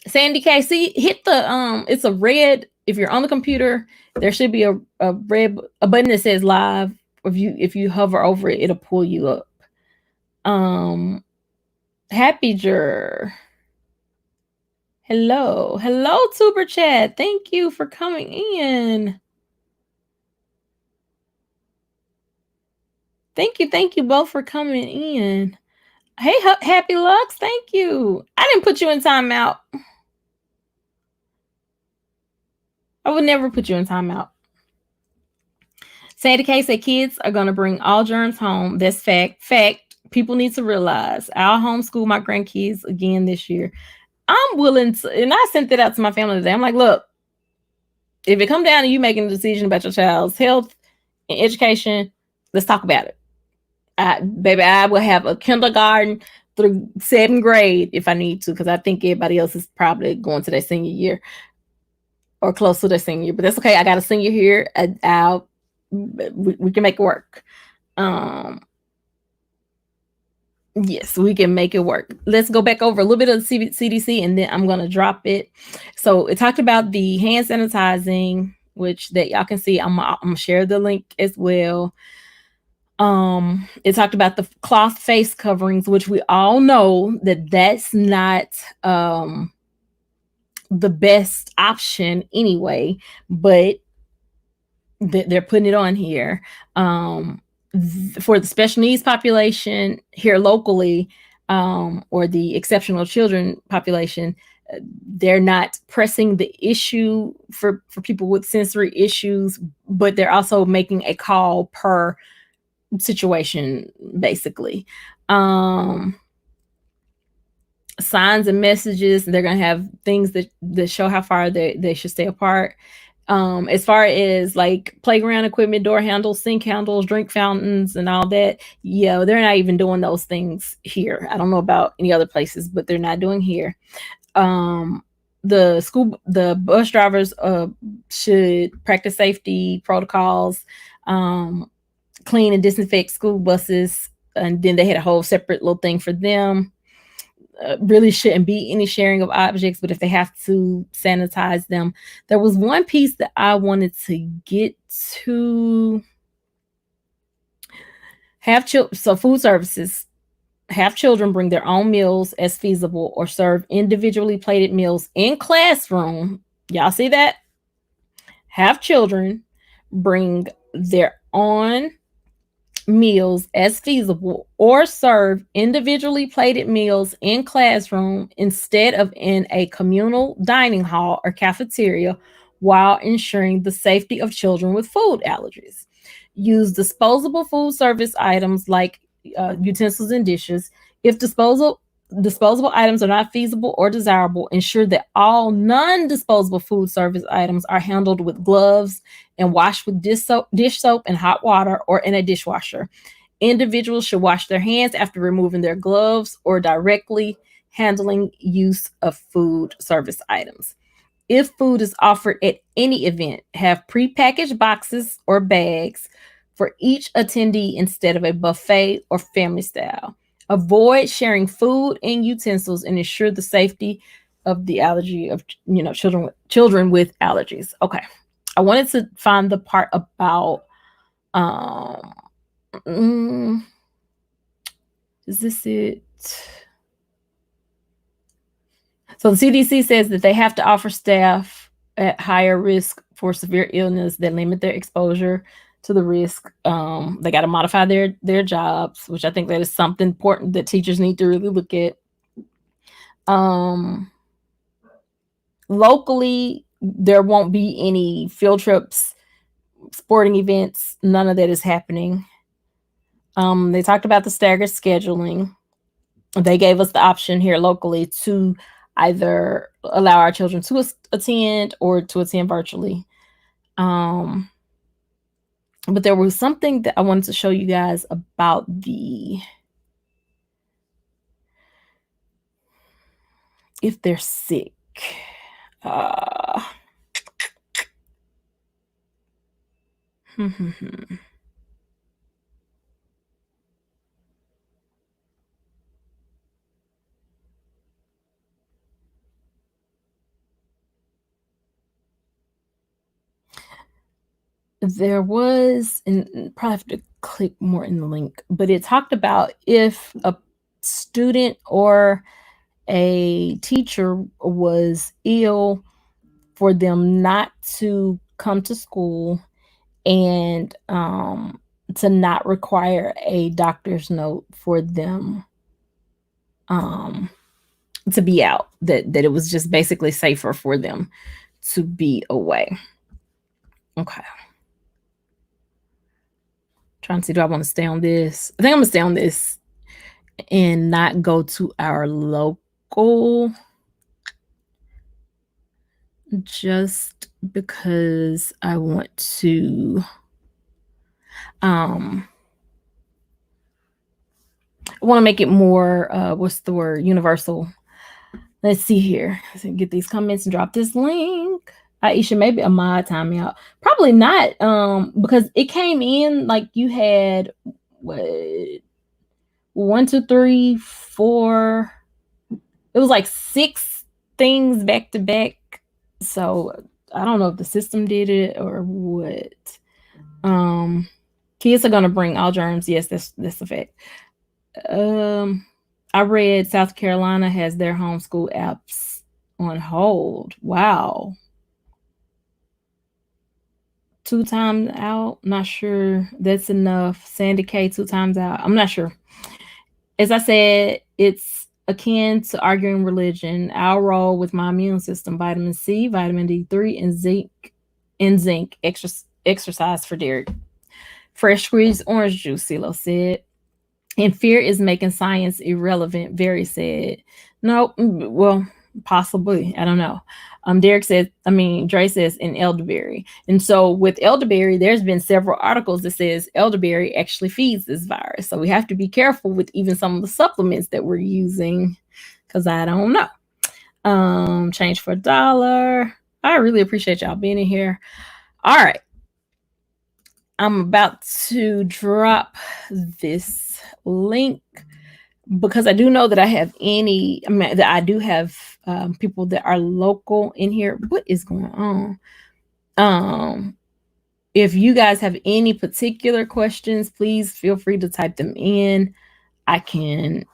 Sandy K. See, hit the it's a red. If you're on the computer, there should be a red button that says live if you hover over it, it'll pull you up. Happier. Hello, Tuber Chat. Thank you for coming in. Thank you both for coming in. Hey, Happy Lux, thank you. I didn't put you in timeout. I would never put you in timeout. Say the case that kids are going to bring all germs home. That's fact. People need to realize I'll homeschool my grandkids again this year. I'm willing to, and I sent that out to my family today. I'm like, look, if it come down to you making a decision about your child's health and education, let's talk about it. Baby, I will have a kindergarten through 7th grade if I need to, because I think everybody else is probably going to their senior year or close to their senior year. But that's okay. I got a senior here. We can make it work. Yes, we can make it work. Let's go back over a little bit of the CDC, and then I'm going to drop it. So it talked about the hand sanitizing, which that y'all can see. I'm going to share the link as well. It talked about the cloth face coverings, which we all know that that's not the best option anyway, but they're putting it on here. For the special needs population here locally, or the exceptional children population, they're not pressing the issue for people with sensory issues, but they're also making a call per situation, basically. Signs and messages, they're going to have things that show how far they should stay apart. As far as like playground equipment, door handles, sink handles, drink fountains, and all that, yeah, they're not even doing those things here. I don't know about any other places, but they're not doing here. The bus drivers should practice safety protocols, clean and disinfect school buses, and then they had a whole separate little thing for them. Really shouldn't be any sharing of objects, but if they have to, sanitize them. There was one piece that I wanted to get to. So food services, have children bring their own meals as feasible, or serve individually plated meals in classroom. Y'all see that? Have children bring their own meals as feasible, or serve individually plated meals in classroom instead of in a communal dining hall or cafeteria, while ensuring the safety of children with food allergies. Use disposable food service items like utensils and dishes. If disposable items are not feasible or desirable, ensure that all non-disposable food service items are handled with gloves and washed with dish soap and hot water, or in a dishwasher. Individuals should wash their hands after removing their gloves or directly handling use of food service items. If food is offered at any event, have prepackaged boxes or bags for each attendee instead of a buffet or family style. Avoid sharing food and utensils, and ensure the safety of the allergy of children with allergies. Okay. I wanted to find the part about is this it? So the CDC says that they have to offer staff at higher risk for severe illness that limit their exposure to the risk. They got to modify their jobs, which I think that is something important that teachers need to really look at. Locally, there won't be any field trips, sporting events. None of that is happening. They talked about the staggered scheduling. They gave us the option here locally to either allow our children to attend or to attend virtually. But there was something that I wanted to show you guys about if they're sick. there was, and probably have to click more in the link, but it talked about if a student or a teacher was ill, for them not to come to school, and to not require a doctor's note for them um, to be out. That it was just basically safer for them to be away. Okay. Trying to see, do I want to stay on this? I think I'm gonna stay on this and not go to our local, just because I want to um I want to make it more what's the word, universal. Let's see here. Let's get these comments and drop this link. Aisha, maybe a mod timeout. Probably not, because it came in like you had what, 1, 2, 3, 4. It was like 6 things back to back. So I don't know if the system did it or what. Kids are gonna bring all germs. Yes, that's a fact. I read South Carolina has their homeschool apps on hold. Wow. 2 times out. Not sure that's enough. Sandy K, 2 times out. I'm not sure. As I said, it's akin to arguing religion. Our role with my immune system: vitamin C, vitamin D3, and zinc. Exercise for Derek. Fresh squeezed orange juice, CeeLo said. And fear is making science irrelevant, Very said. No, well, possibly. I don't know. Dre says in elderberry. And so with elderberry, there's been several articles that says elderberry actually feeds this virus. So we have to be careful with even some of the supplements that we're using, because I don't know. Change for $1. I really appreciate y'all being in here. All right. I'm about to drop this link because I do know that that I do have people that are local in here. What is going on? If you guys have any particular questions, please feel free to type them in. I can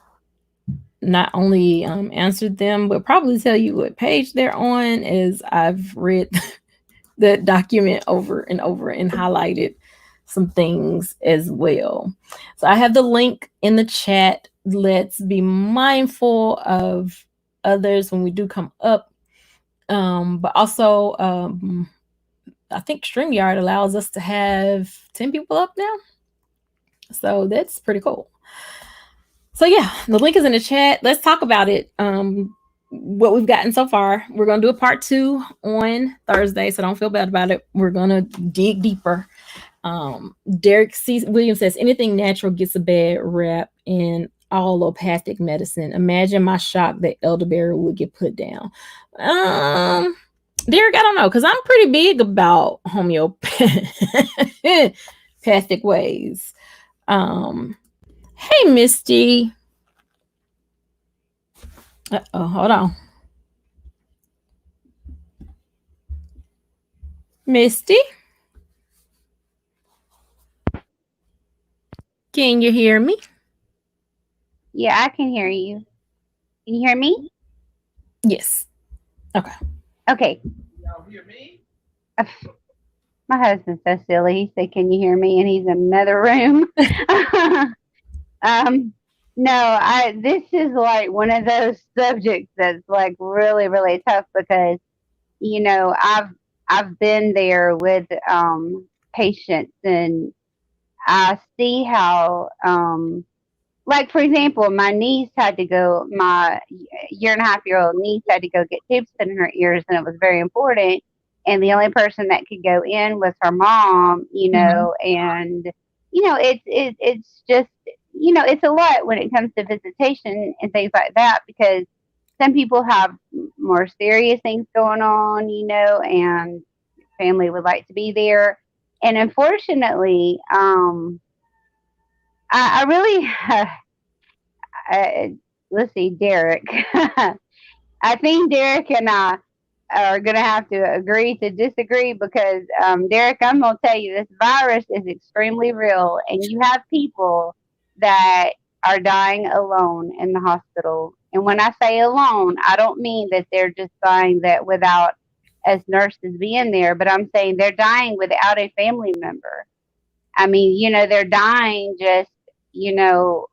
not only answer them, but probably tell you what page they're on, as I've read the document over and over and highlighted some things as well. So I have the link in the chat. Let's be mindful of others when we do come up. But also, I think StreamYard allows us to have 10 people up now. So that's pretty cool. So yeah, the link is in the chat. Let's talk about it. What we've gotten so far. We're going to do a part 2 on Thursday, so don't feel bad about it. We're going to dig deeper. Derek C. Williams says anything natural gets a bad rap in allopathic medicine. Imagine my shock that elderberry would get put down. Derek, I don't know, because I'm pretty big about homeopathic ways. Hey, Misty. Hold on. Misty? Can you hear me? Yeah, I can hear you. Can you hear me? Yes. Okay. Okay. Y'all hear me? My husband's so silly. He said, "Can you hear me?" And he's in another room. No, this is like one of those subjects that's like really, really tough because I've been there with patients, and I see how like for example, my year and a half year old niece had to go get tubes put in her ears, and it was very important. And the only person that could go in was her mom, and it's just it's a lot when it comes to visitation and things like that because some people have more serious things going on, and family would like to be there. And unfortunately, I really let's see, Derek. I think Derek and I are going to have to agree to disagree because, Derek, I'm going to tell you this virus is extremely real, and you have people that are dying alone in the hospital. And when I say alone, I don't mean that they're just dying that without us nurses being there, but I'm saying they're dying without a family member. I mean, they're dying just, you know,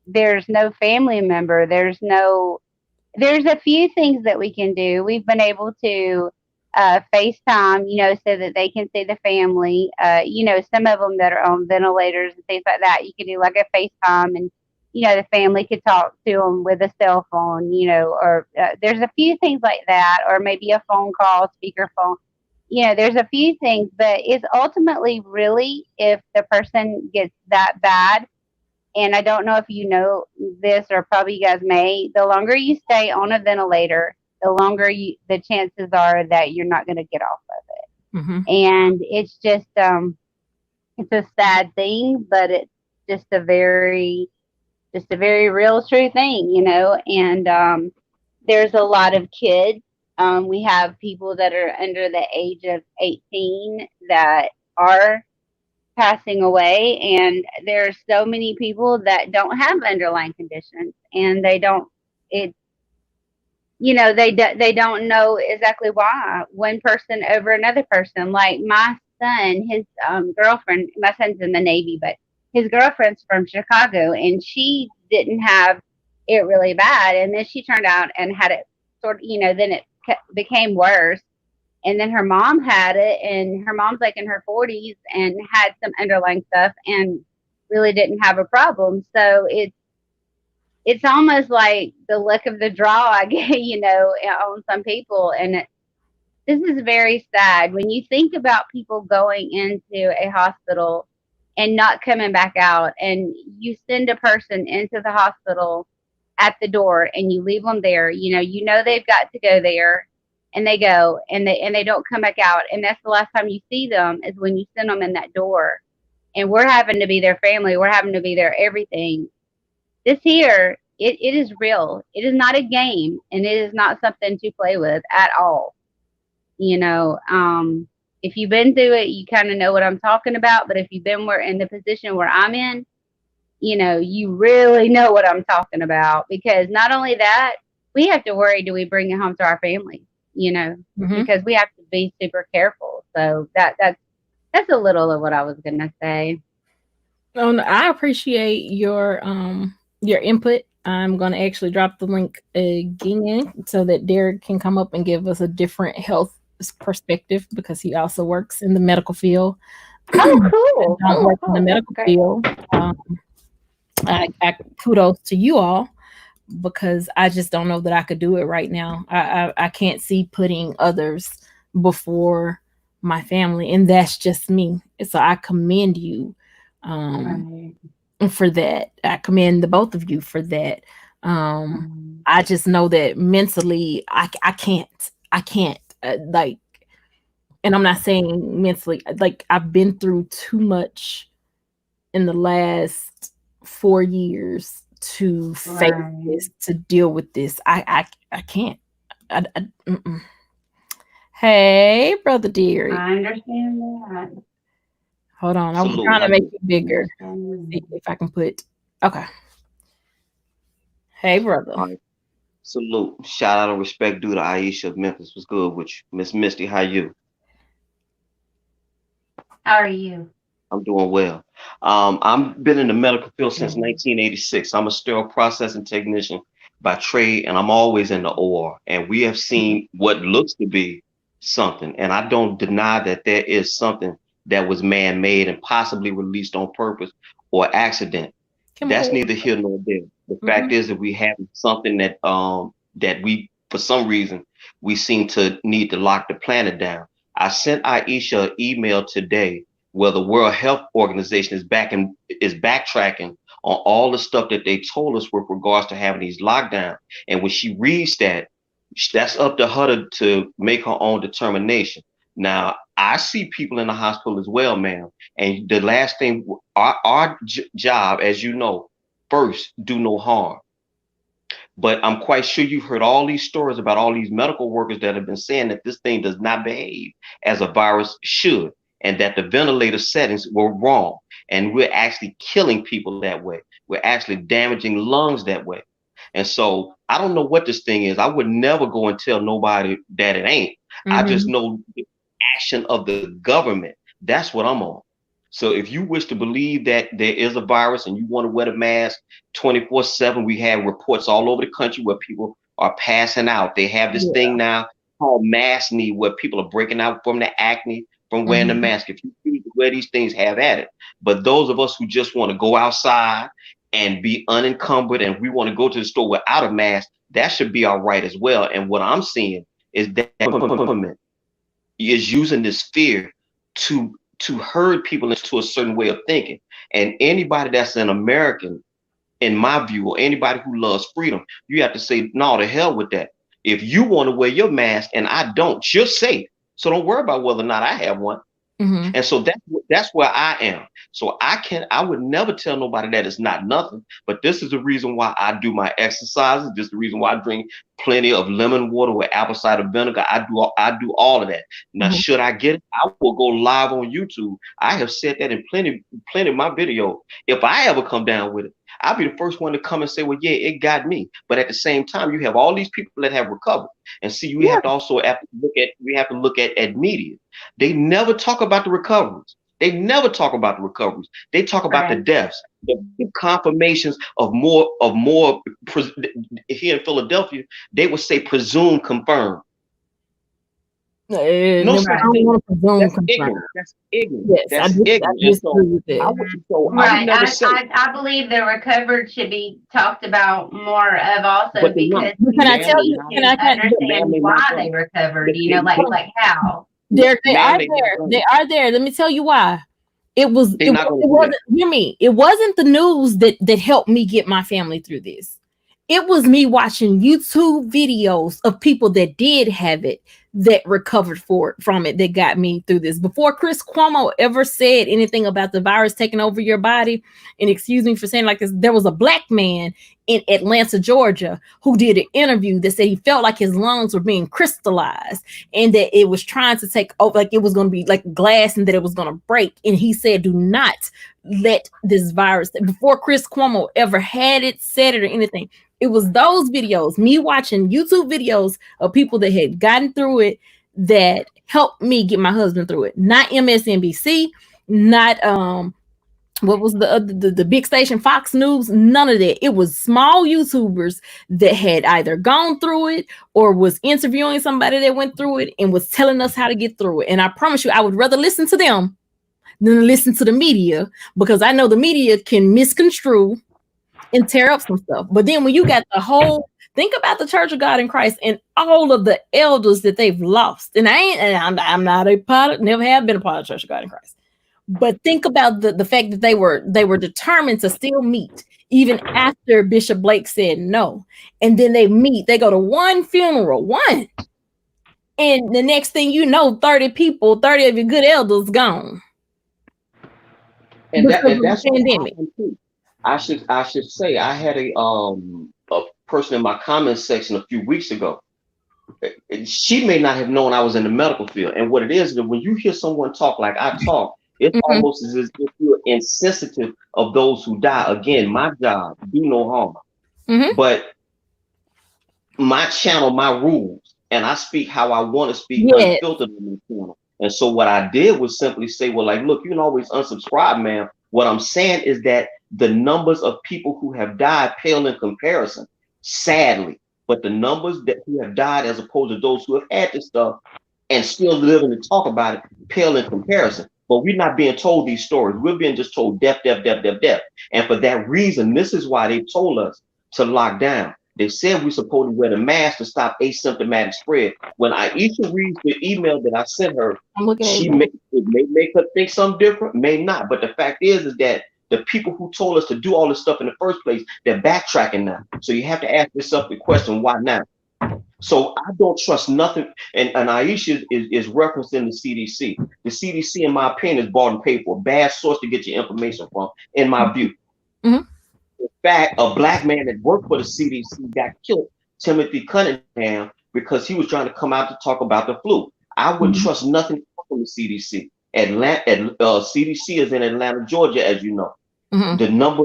there's no family member. There's a few things that we can do. We've been able to FaceTime, so that they can see the family. Some of them that are on ventilators and things like that, you can do like a FaceTime, and the family could talk to them with a cell phone, or there's a few things like that, or maybe a phone call, speakerphone. There's a few things, but it's ultimately really if the person gets that bad, and I don't know if you know this, or probably you guys may, the longer you stay on a ventilator, the chances are that you're not going to get off of Mm-hmm. it. And it's a sad thing, but it's just a very real true thing, and there's a lot of kids. We have people that are under the age of 18 that are passing away, and there are so many people that don't have underlying conditions, and it they don't know exactly why one person over another person. Like my son, his girlfriend, my son's in the Navy, but his girlfriend's from Chicago, and she didn't have it really bad, and then she turned out and had it sort of, then it became worse, and then her mom had it, and her mom's like in her 40s and had some underlying stuff and really didn't have a problem. So it's almost like the luck of the draw, I guess, on some people. And this is very sad when you think about people going into a hospital and not coming back out, and you send a person into the hospital at the door and you leave them there. They've got to go there, and they go, and they don't come back out, and that's the last time you see them is when you send them in that door. And we're having to be their family. We're having to be their everything. This here, it is real. It is not a game, and it is not something to play with at all. If you've been through it, you kind of know what I'm talking about. But if you've been in the position where I'm in, you really know what I'm talking about, because not only that, we have to worry, do we bring it home to our family, Mm-hmm. because we have to be super careful. So that's a little of what I was gonna say. Oh, no, I appreciate your input. I'm gonna actually drop the link again so that Derek can come up and give us a different health perspective because he also works in the medical field. Oh, I cool, don't cool, work in the cool. That's medical great. field. Um, I kudos to you all because I just don't know that I could do it right now. I can't see putting others before my family, and that's just me. So I commend you um, Right. for that. I commend the both of you for that. Um, Um, I just know that mentally, I can't. I can't like, and I'm not saying mentally. Like I've been through too much in the last 4 years to face right. this, to deal with this. I can't. Mm-mm. Hey, brother Derek. I understand that. Hold on. I'm Salute. trying How to make you? you I bigger. Let's understand see if I can put. Okay. Hey, brother. All right. Salute. Shout out and respect due to Aisha of Memphis. What's good with you? Miss Misty, how you? that. How are you? I'm doing well. I've been in the medical field since Good. 1986. I'm a sterile processing technician by trade, and I'm always in the OR. And we have seen what looks to be something. And I don't deny that there is something that was man-made and possibly released on purpose or accident. That's Chemical. neither here nor there. The Mm-hmm. fact is that we have something that we, for some reason, we seem to need to lock the planet down. I sent Aisha an email today where the World Health Organization is backtracking on all the stuff that they told us with regards to having these lockdowns. And when she reads that, that's up to her to make her own determination. Now, I see people in the hospital as well, ma'am. And the last thing, our job, as you know, first, do no harm. But I'm quite sure you've heard all these stories about all these medical workers that have been saying that this thing does not behave as a virus should, and that the ventilator settings were wrong. And we're actually killing people that way. We're actually damaging lungs that way. And so I don't know what this thing is. I would never go and tell nobody that it ain't. I just Mm-hmm. know the action of the government. That's what I'm on. So if you wish to believe that there is a virus and you want to wear the mask 24/7, we have reports all over the country where people are passing out. They have this Yeah. thing now called mask knee where people are breaking out from the acne from wearing the Mm-hmm. mask. If you choose to wear these things, have at it. But those of us who just want to go outside and be unencumbered and we want to go to the store without a mask, that should be all right as well. And what I'm seeing is that government is using this fear to herd people into a certain way of thinking. And anybody that's an American, in my view, or anybody who loves freedom, you have to say, no, to hell with that. If you want to wear your mask and I don't, you're safe. So don't worry about whether or not I have one. Mm-hmm. And so that's where I am. So I would never tell nobody that it's not nothing. But this is the reason why I do my exercises. This is the reason why I drink plenty of lemon water with apple cider vinegar. I do all of that. Now, Mm-hmm. should I get it? I will go live on YouTube. I have said that in plenty of my videos. If I ever come down with it, I'll be the first one to come and say, well, yeah, it got me. But at the same time, you have all these people that have recovered. And see, we Yeah. have to also look at media. They never talk about the recoveries. They never talk about the recoveries. They talk about the Right. deaths, the confirmations here in Philadelphia. They would say presumed confirmed. No No, such I don't Right. thing. want to presume That's confirm. ignorant. That's ignorant. Yes, That's I ignorant. And disagree with that. I would Right. never say, I believe the recovered should be talked about more of also but they're not. because But can I people tell Ma'am, need you? they're not. Can to I? Ma'am, understand they're why not they done. recovered, They, they, they, like how. They ma'am, are they're not there. They done. are there. Let me tell you why. It was They're not going it to do that. wasn't hear me. It wasn't the news that helped me get my family through this. It was me watching YouTube videos of people that did have it that recovered from it that got me through this. Before Chris Cuomo ever said anything about the virus taking over your body, and excuse me for saying like this, there was a black man in Atlanta, Georgia, who did an interview that said he felt like his lungs were being crystallized and that it was trying to take over, like it was going to be like glass and that it was going to break. And he said, do not let this virus, before Chris Cuomo ever had it, said it, or anything. It was those videos, me watching YouTube videos of people that had gotten through it that helped me get my husband through it. Not MSNBC, not what was the big station Fox News, none of that. It was small YouTubers that had either gone through it or was interviewing somebody that went through it and was telling us how to get through it. And I promise you, I would rather listen to them than listen to the media, because I know the media can misconstrue and tear up some stuff. But then when you got the whole, think about the Church of God in Christ and all of the elders that they've lost. And I'm not a part, never have been a part of the Church of God in Christ. But think about the fact that they were determined to still meet even after Bishop Blake said no. And then they go to one funeral, one. And the next thing you know, 30 people, 30 of your good elders gone And because of the that's where I pandemic. am too. I should say I had a person in my comment section a few weeks ago. She may not have known I was in the medical field. And what it is that when you hear someone talk like I talk, it's Mhm, almost as if you're insensitive of those who die. Again, my job, do no harm. mhm. But my channel, my rules, and I speak how I want to speak Yeah. unfiltered on my channel. And so what I did was simply say, well, like, look, you can always unsubscribe, man. What I'm saying is that the numbers of people who have died pale in comparison, sadly. But the numbers that who have died as opposed to those who have had this stuff and still living to talk about it pale in comparison. But we're not being told these stories. We're being just told death, death, death, death, death. And for that reason, this is why they told us to lock down. They said we're supposed to wear the mask to stop asymptomatic spread. When Aisha reads the email that I sent her, I'm looking at it it. may make her think something different, may not. But the fact is that the people who told us to do all this stuff in the first place, they're backtracking now. So you have to ask yourself the question, why now? So I don't trust nothing. And Aisha is referencing the CDC. The CDC, in my opinion, is bought and paid for. A bad source to get your information from, in my view. Mhm. In fact, a black man that worked for the CDC got killed, Timothy Cunningham, because he was trying to come out to talk about the flu. I wouldn't Mhm. trust nothing from the CDC. CDC is in Atlanta, Georgia, as you know. Mhm. The number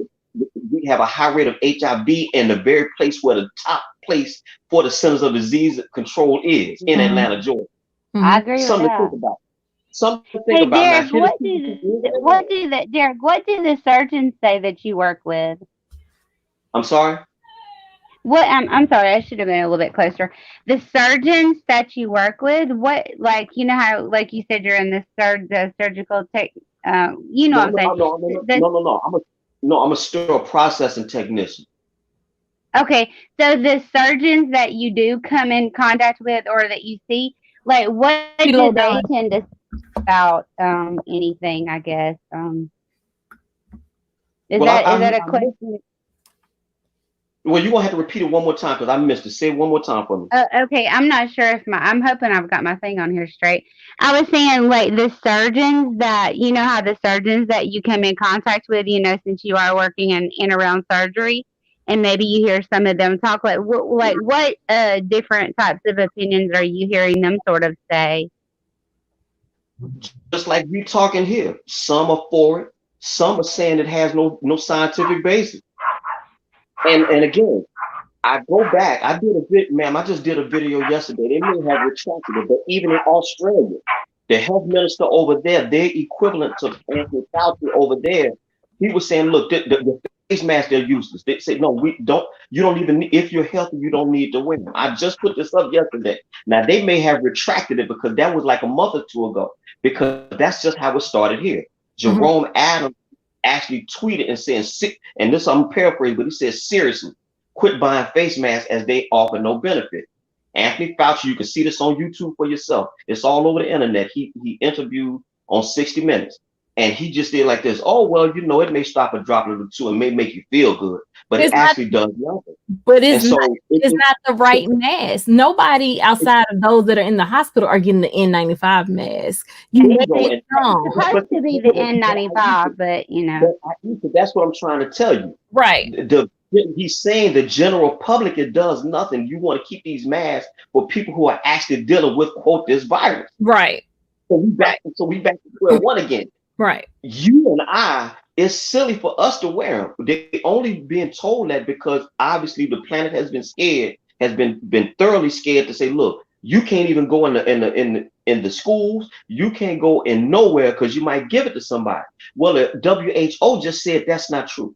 we have a high rate of HIV in the very place where the top place for the Centers of Disease Control is in Mhm. Atlanta, Georgia. I Mhm. agree with Something to think that. about. Something to think Hey about. Now, Derek, here the CDC is in Atlanta. What do the surgeons say that you work with? I'm sorry. What I'm sorry, I should have been a little bit closer. The surgeons that you work with, what, like, you know how, like you said, you're in the surgical tech, you know what No, I'm no, saying? no, no, no, The, no, no, no. I'm a sterile processing technician. okay, so the surgeons that you do come in contact with or that you see, like, what do Pretty they low tend down. to say about anything? I guess Well, is that a I missed, question? well, you're gonna have to repeat it one more time because I missed it. Say it one more time for me. Okay, I'm not sure if I'm hoping I've got my thing on here straight. I was saying, like, the surgeons that, you know, how the surgeons that you come in contact with, you know, since you are working in around surgery, and maybe you hear some of them talk, what different types of opinions are you hearing them sort of say? Just like we talking here. Some are for it. Some are saying it has no scientific basis. And again, I go back. I did a ma'am. I just did a video yesterday. They may have retracted it, but even in Australia, the health minister over there, their equivalent to Anthony Fauci over there, he was saying, look, the face masks, they're useless. They say, no, we don't. You don't even. If you're healthy, you don't need to wear them. I just put this up yesterday. Now they may have retracted it because that was like a month or two ago. Because that's just how it started here. Mhm. Jerome Adams actually tweeted and said, and this I'm paraphrasing, but he said seriously, quit buying face masks as they offer no benefit. Anthony Fauci, you can see this on YouTube for yourself. It's all over the internet. He interviewed on 60 Minutes. And he just did like this. Oh, well, it may stop a droplet or two. It may make you feel good, but it It's not, actually does nothing. but And so it's not the right mask. Nobody outside of those that are in the hospital are getting the N95 mask. You there may you go. get And It's some. supposed to be the N95, but you know. that's what I'm trying to tell you. Right. He's saying the general public, it does nothing. You want to keep these masks for people who are actually dealing with, quote, this virus. Right. So we back to square one again. Right. You and I, it's silly for us to wear them. They only being told that because obviously the planet has been scared, has been thoroughly scared to say, look, you can't even go in the schools, you can't go in nowhere because you might give it to somebody. Well, the WHO just said that's not true.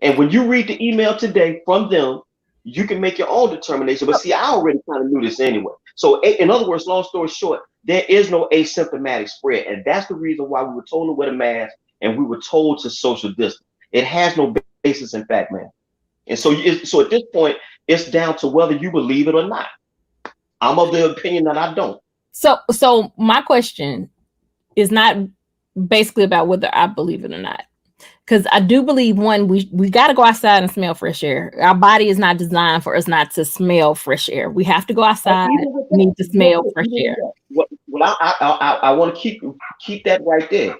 And when you read the email today from them, you can make your own determination. But see, I already kind of knew this anyway. So, in other words, long story short, there is no asymptomatic spread. And that's the reason why we were told to wear the mask and we were told to social distance. It has no basis in fact, man. And so at this point, it's down to whether you believe it or not. I'm of the opinion that I don't. So my question is not basically about whether I believe it or not. Because I do believe, one, we got to go outside and smell fresh air. Our body is not designed for us not to smell fresh air. We have to go outside. Even with We that, need to smell fresh even with air. that. Well, I want to keep that right there.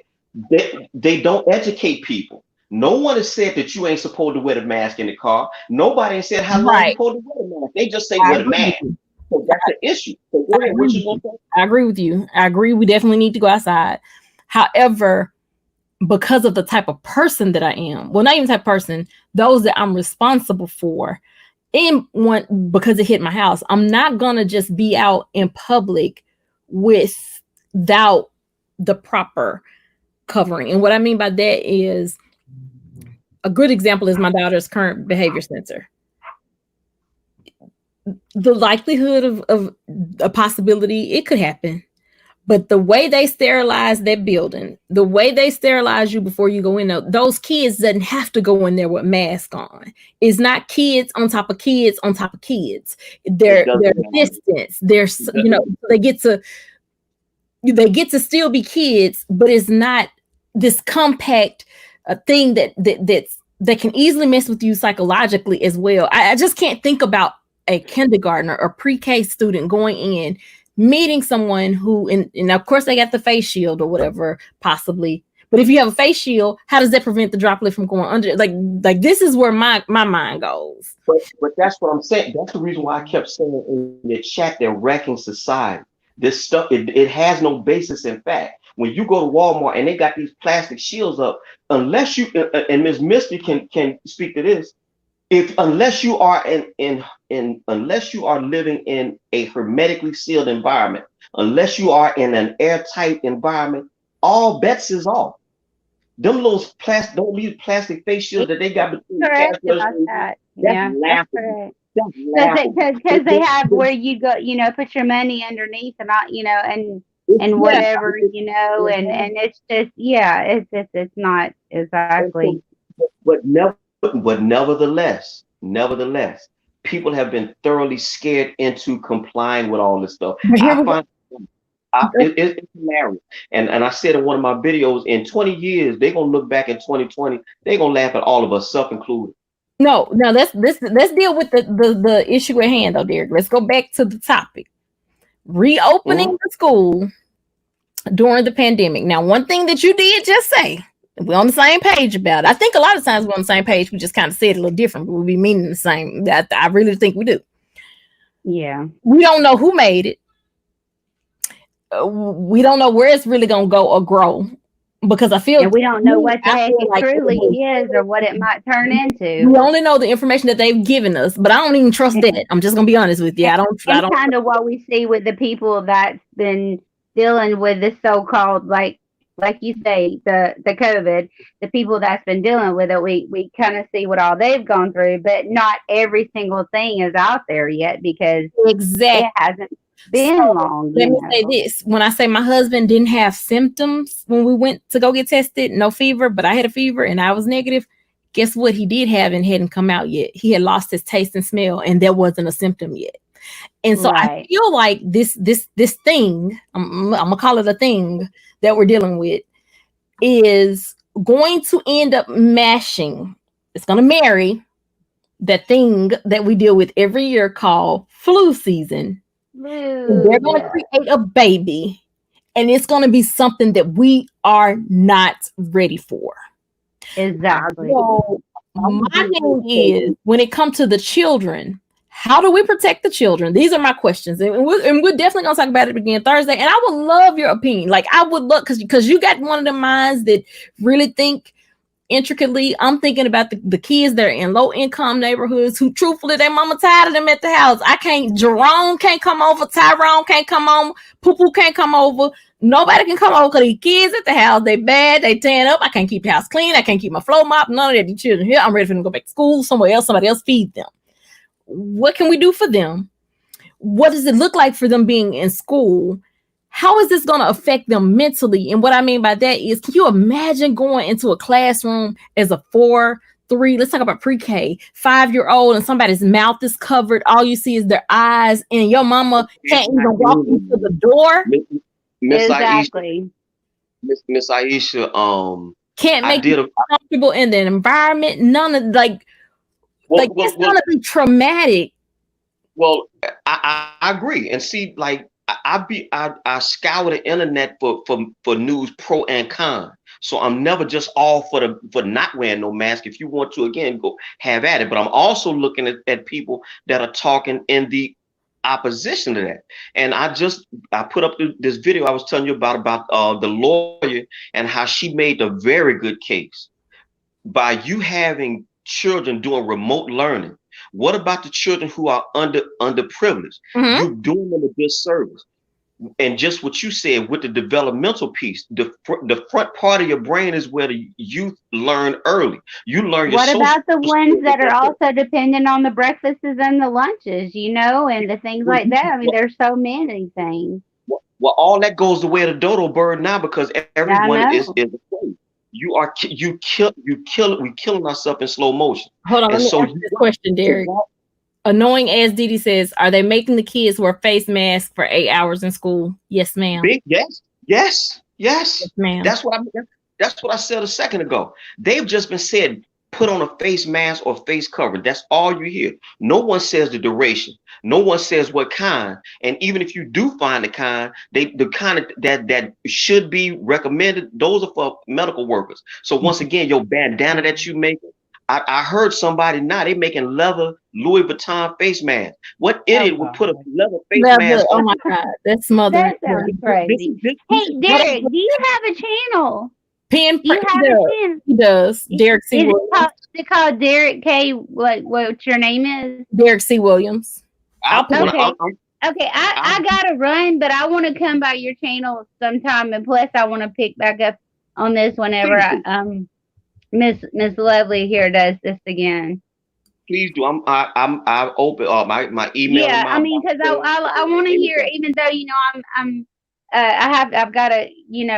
They don't educate people. No one has said that you ain't supposed to wear the mask in the car. Nobody has said how long you're Right. supposed to wear the mask. They just say I wear the agree with mask. you. So that's the issue. So go I ahead. What agree you with gonna you. say? I agree with you. I agree. We definitely need to go outside. However, because of the type of person that I am, well, not even type of person, those that I'm responsible for, because it hit my house, I'm not gonna just be out in public without the proper covering. And what I mean by that is, a good example is my daughter's current behavior sensor. The likelihood of a possibility, it could happen. But the way they sterilize that building, the way they sterilize you before you go in there, those kids doesn't have to go in there with mask on. It's not kids on top of kids on top of kids. They're distance. There's they get to still be kids, but it's not this compact thing that can easily mess with you psychologically as well. I just can't think about a kindergartner or pre-K student going in, meeting someone who, and of course they got the face shield or whatever, possibly, But if you have a face shield, how does that prevent the droplet from going under? Like this is where my mind goes. But that's what I'm saying. That's the reason why I kept saying in the chat they're wrecking society. This stuff, it has no basis in fact. When you go to Walmart and they got these plastic shields up, unless you and Ms. Misty can speak to this, if unless you are unless you are living in a hermetically sealed environment, unless you are in an airtight environment, all bets is off. Them little plastic, don't leave plastic face shields that they got between the cash Correct about register. that. That's Yeah, that's laughable. correct. That's laughable. Because they have where you go, put your money underneath and not, and Yeah, whatever, and it's just, yeah, it's not exactly. but nevertheless, people have been thoroughly scared into complying with all this stuff. But here I we go. find it's hilarious. And I said in one of my videos, in 20 years, they're gonna look back in 2020, they're gonna laugh at all of us, self-included. No, let's deal with the issue at hand though, Derek. Let's go back to the topic. Reopening the school during the pandemic. Now, one thing that you did just say, we're on the same page about it. I think a lot of times we're on the same page. We just kind of said it a little different, but we'll be meaning the same. I really think we do. Yeah. We don't know who made it. We don't know where it's really going to go or grow, because I feel, and we don't know what the heck it truly is or what it might turn into. We only know the information that they've given us, but I don't even trust that. I'm just gonna be honest with you. I don't kind of what we see with the people that's been dealing with this so-called, like you say, the COVID, the people that's been dealing with it, we kind of see what all they've gone through, but not every single thing is out there yet, because exactly it hasn't been long. Let me say this. When I say my husband didn't have symptoms when we went to go get tested, no fever, but I had a fever and I was negative. Guess what? He did have and hadn't come out yet. He had lost his taste and smell, and there wasn't a symptom yet. And so I feel like this thing, I'm gonna call it a thing that we're dealing with, is going to end up mashing. It's gonna marry that thing that we deal with every year called flu season. They're going to create a baby, and it's going to be something that we are not ready for. Exactly. So my thing is, when it comes to the children, how do we protect the children? These are my questions, and we're definitely going to talk about it again Thursday. And I would love your opinion. Like, I would love, because you got one of the minds that really think intricately. I'm thinking about the kids that are in low income neighborhoods who truthfully their mama tired of them at the house. Jerome can't come over, Tyrone can't come on, Poo can't come over, nobody can come over because these kids at the house, they bad, they tearing up. I can't keep the house clean, I can't keep my floor mop, none of that. The children here, I'm ready for them to go back to school somewhere else, somebody else feed them. What can we do for them? What does it look like for them being in school? How is this going to affect them mentally? And what I mean by that is, can you imagine going into a classroom as a 4, 3, let's talk about pre-K, 5-year-old, and somebody's mouth is covered. All you see is their eyes, and your mama can't even walk into the door. Exactly. Miss Iseashia, can't make you comfortable in the environment. None of it's going to be traumatic. Well, I agree. And see, like, I scour the internet for news pro and con. So I'm never just all for not wearing no mask. If you want to, again, go have at it. But I'm also looking at people that are talking in the opposition to that. And I put up this video I was telling you about the lawyer and how she made a very good case by you having children doing remote learning. What about the children who are underprivileged? Mm-hmm. You're doing them a disservice. And just what you said with the developmental piece, the front part of your brain is where the youth learn early. You learn your What about the ones that are also dependent on the breakfasts and the lunches, and the things like that? I mean, there's so many things. Well, all that goes the way of the dodo bird now, because everyone is afraid. We killing ourselves in slow motion. Hold on, let me ask this question, Derek. Annoying as Didi says, are they making the kids wear face masks for 8 hours in school? Yes, ma'am. Yes, ma'am. That's what I said a second ago. They've just been said put on a face mask or face covering. That's all you hear. No one says the duration. No one says what kind. And even if you do find the kind that should be recommended, those are for medical workers. So once again, your bandana that you make, I heard somebody now they making leather Louis Vuitton face masks. What Oh idiot would put a God. leather face Leather. mask Oh on? my God, that's smothering. That sounds This crazy. is this, this Hey, this Derek, do you have a channel? Pen. Do you He have a does. channel? He does. Derek C. Is Williams. it called Derek K? What your name is? Derek C. Williams. I'll I, put when it. Okay. I'm, Okay, I, I gotta run, but I want to come by your channel sometime, and plus I want to pick back up on this whenever please do. Miss Lovely here does this again. Please do. I open my email in Yeah, my I mean, box because there. I want to hear, Anything. even though I've got to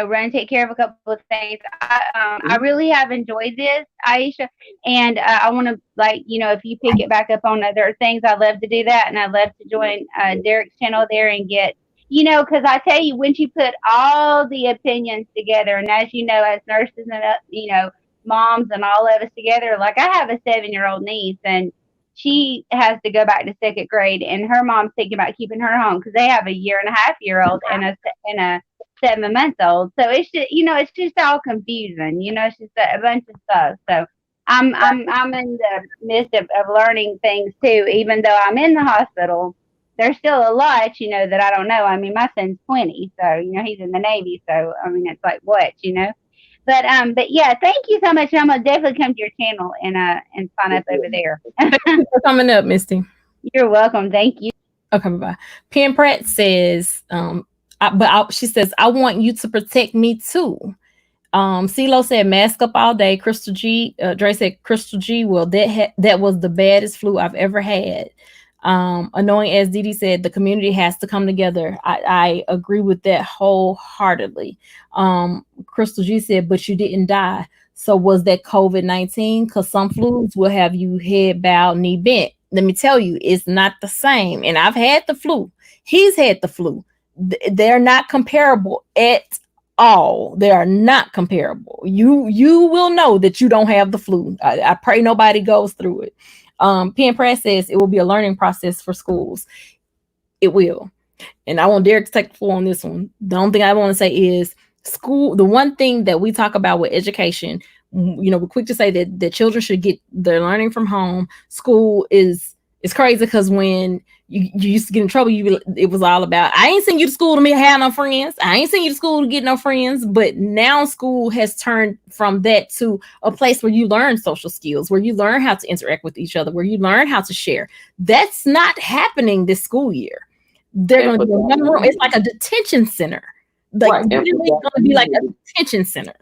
run and take care of a couple of things. I Mhm. really have enjoyed this, Aisha, and I want to, like, if you pick it back up on other things, I'd love to do that, and I'd love to join Derek's channel there and get, because I tell you, when you put all the opinions together, and as you know, as nurses and moms and all of us together, like I have a 7-year-old niece, and she has to go back to second grade, and her mom's thinking about keeping her home because they have a 1.5-year-old and a 7 month old. So it's just it's just all confusing. It's just a bunch of stuff. So I'm in the midst of learning things too. Even though I'm in the hospital, there's still a lot that I don't know. I mean, my son's 20, so he's in the Navy. So I mean, it's like what. But yeah, thank you so much. I'm gonna definitely come to your channel and sign up over there. Thank you for coming up, Misty. You're welcome. Thank you. Okay, bye bye. Pen Pratt says, she says, I want you to protect me too. CeeLo said, mask up all day. Crystal G, Dre said, Crystal G, well, that was the baddest flu I've ever had. Annoying as Didi said, the community has to come together. I agree with that wholeheartedly. Crystal G said, but you didn't die. So was that COVID-19? Because some flus will have you head bowed, knee bent. Let me tell you, it's not the same. And I've had the flu. He's had the flu. They're not comparable at all. They are not comparable. You will know that you don't have the flu. I pray nobody goes through it. Pen Press says it will be a learning process for schools. It will. And I want Derek to take the floor on this one. The only thing I want to say is school. The one thing that we talk about with education, we're quick to say that children should get their learning from home. School is crazy because when you used to get in trouble, it was all about, I ain't send you to school to have no friends. I ain't send you to school to get no friends. But now school has turned from that to a place where you learn social skills, where you learn how to interact with each other, where you learn how to share. That's not happening this school year. They're going to be in one room. It's like a detention center. Like, Right. And really going to be like a detention center.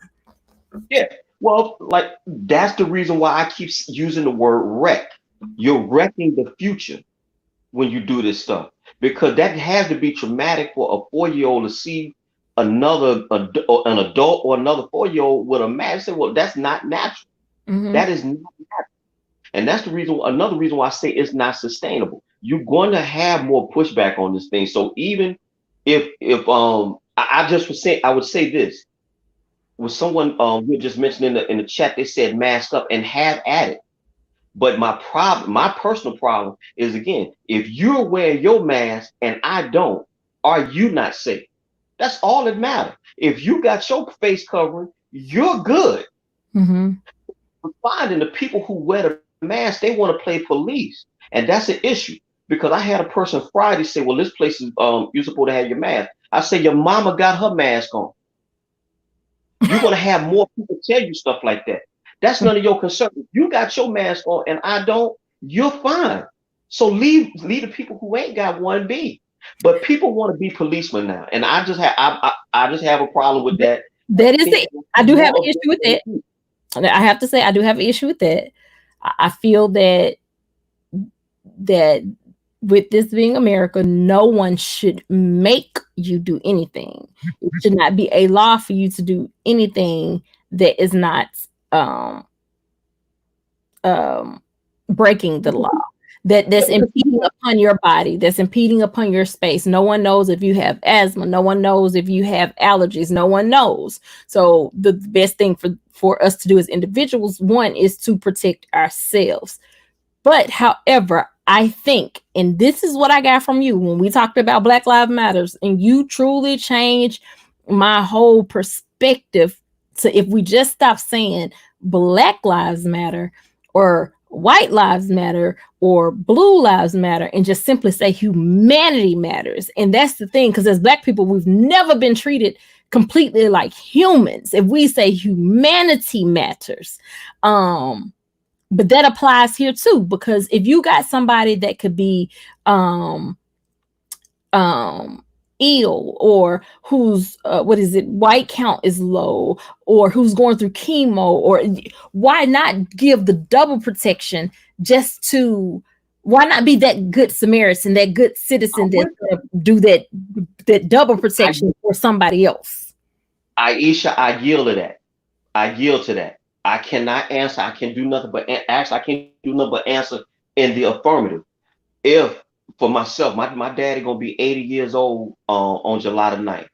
yeah. Well, like that's the reason why I keep using the word wreck. You're wrecking the future when you do this stuff because that has to be traumatic for a 4-year-old to see an adult or another 4-year-old with a mask. Say, well, that's not natural. Mm-hmm. That is not natural. And that's another reason why I say it's not sustainable. You're going to have more pushback on this thing. So even if I just was saying, I would say this with someone we just mentioned in the chat, they said mask up and have at it. But my personal problem is again, if you're wearing your mask and I don't, are you not safe? That's all that matters. If you got your face covering, you're good. Mm-hmm. But finding the people who wear the mask, they want to play police, and that's an issue. Because I had a person Friday say, "Well, this place is you're supposed to have your mask." I say, "Your mama got her mask on." You're gonna have more people tell you stuff like that. That's none of your concern. If you got your mask on and I don't, you're fine. So leave the people who ain't got one be. But people want to be policemen now, and I just have a problem with that. That is it. I do have an issue with that. I have to say, I do have an issue with that. I feel that with this being America, no one should make you do anything. It should not be a law for you to do anything that is not breaking the law. that's impeding upon your body, that's impeding upon your space. No one knows if you have asthma. No one knows if you have allergies. No one knows. So the best thing for us to do as individuals, one, is to protect ourselves. But however, I think, and this is what I got from you when we talked about Black Lives Matters, and you truly changed my whole perspective. So if we just stop saying Black Lives Matter or White Lives Matter or Blue Lives Matter and just simply say humanity matters. And that's the thing, because as Black people, we've never been treated completely like humans. If we say humanity matters, but that applies here too, because if you got somebody that could be ill, or whose white count is low, or who's going through chemo, or why not give the double protection? Why not be that good Samaritan, that good citizen that's gonna do that double protection for somebody else? Aisha, I yield to that. I yield to that. I cannot answer. I can do nothing but actually I can't do nothing but answer in the affirmative. If for myself, my daddy gonna be 80 years old on July the 9th.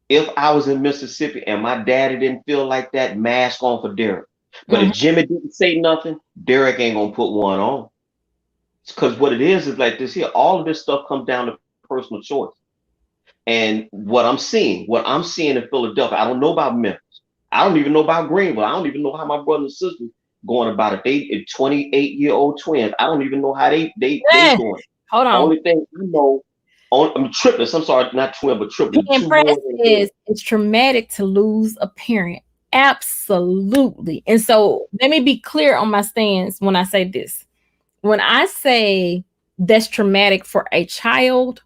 If I was in Mississippi and my daddy didn't feel like that, mask on for Derek. But if Jimmy didn't say nothing, Derek ain't gonna put one on. Because what it is like this here. All of this stuff comes down to personal choice. And what I'm seeing in Philadelphia, I don't know about Memphis. I don't even know about Greenville. I don't even know how my brother and sister going about it. They 28-year-old twins. I don't even know how they doing. Hold on. Only thing I know, I'm triplets. I'm sorry, not twin, but triplets. It's traumatic to lose a parent. Absolutely. And so let me be clear on my stance when I say this. When I say that's traumatic for a child,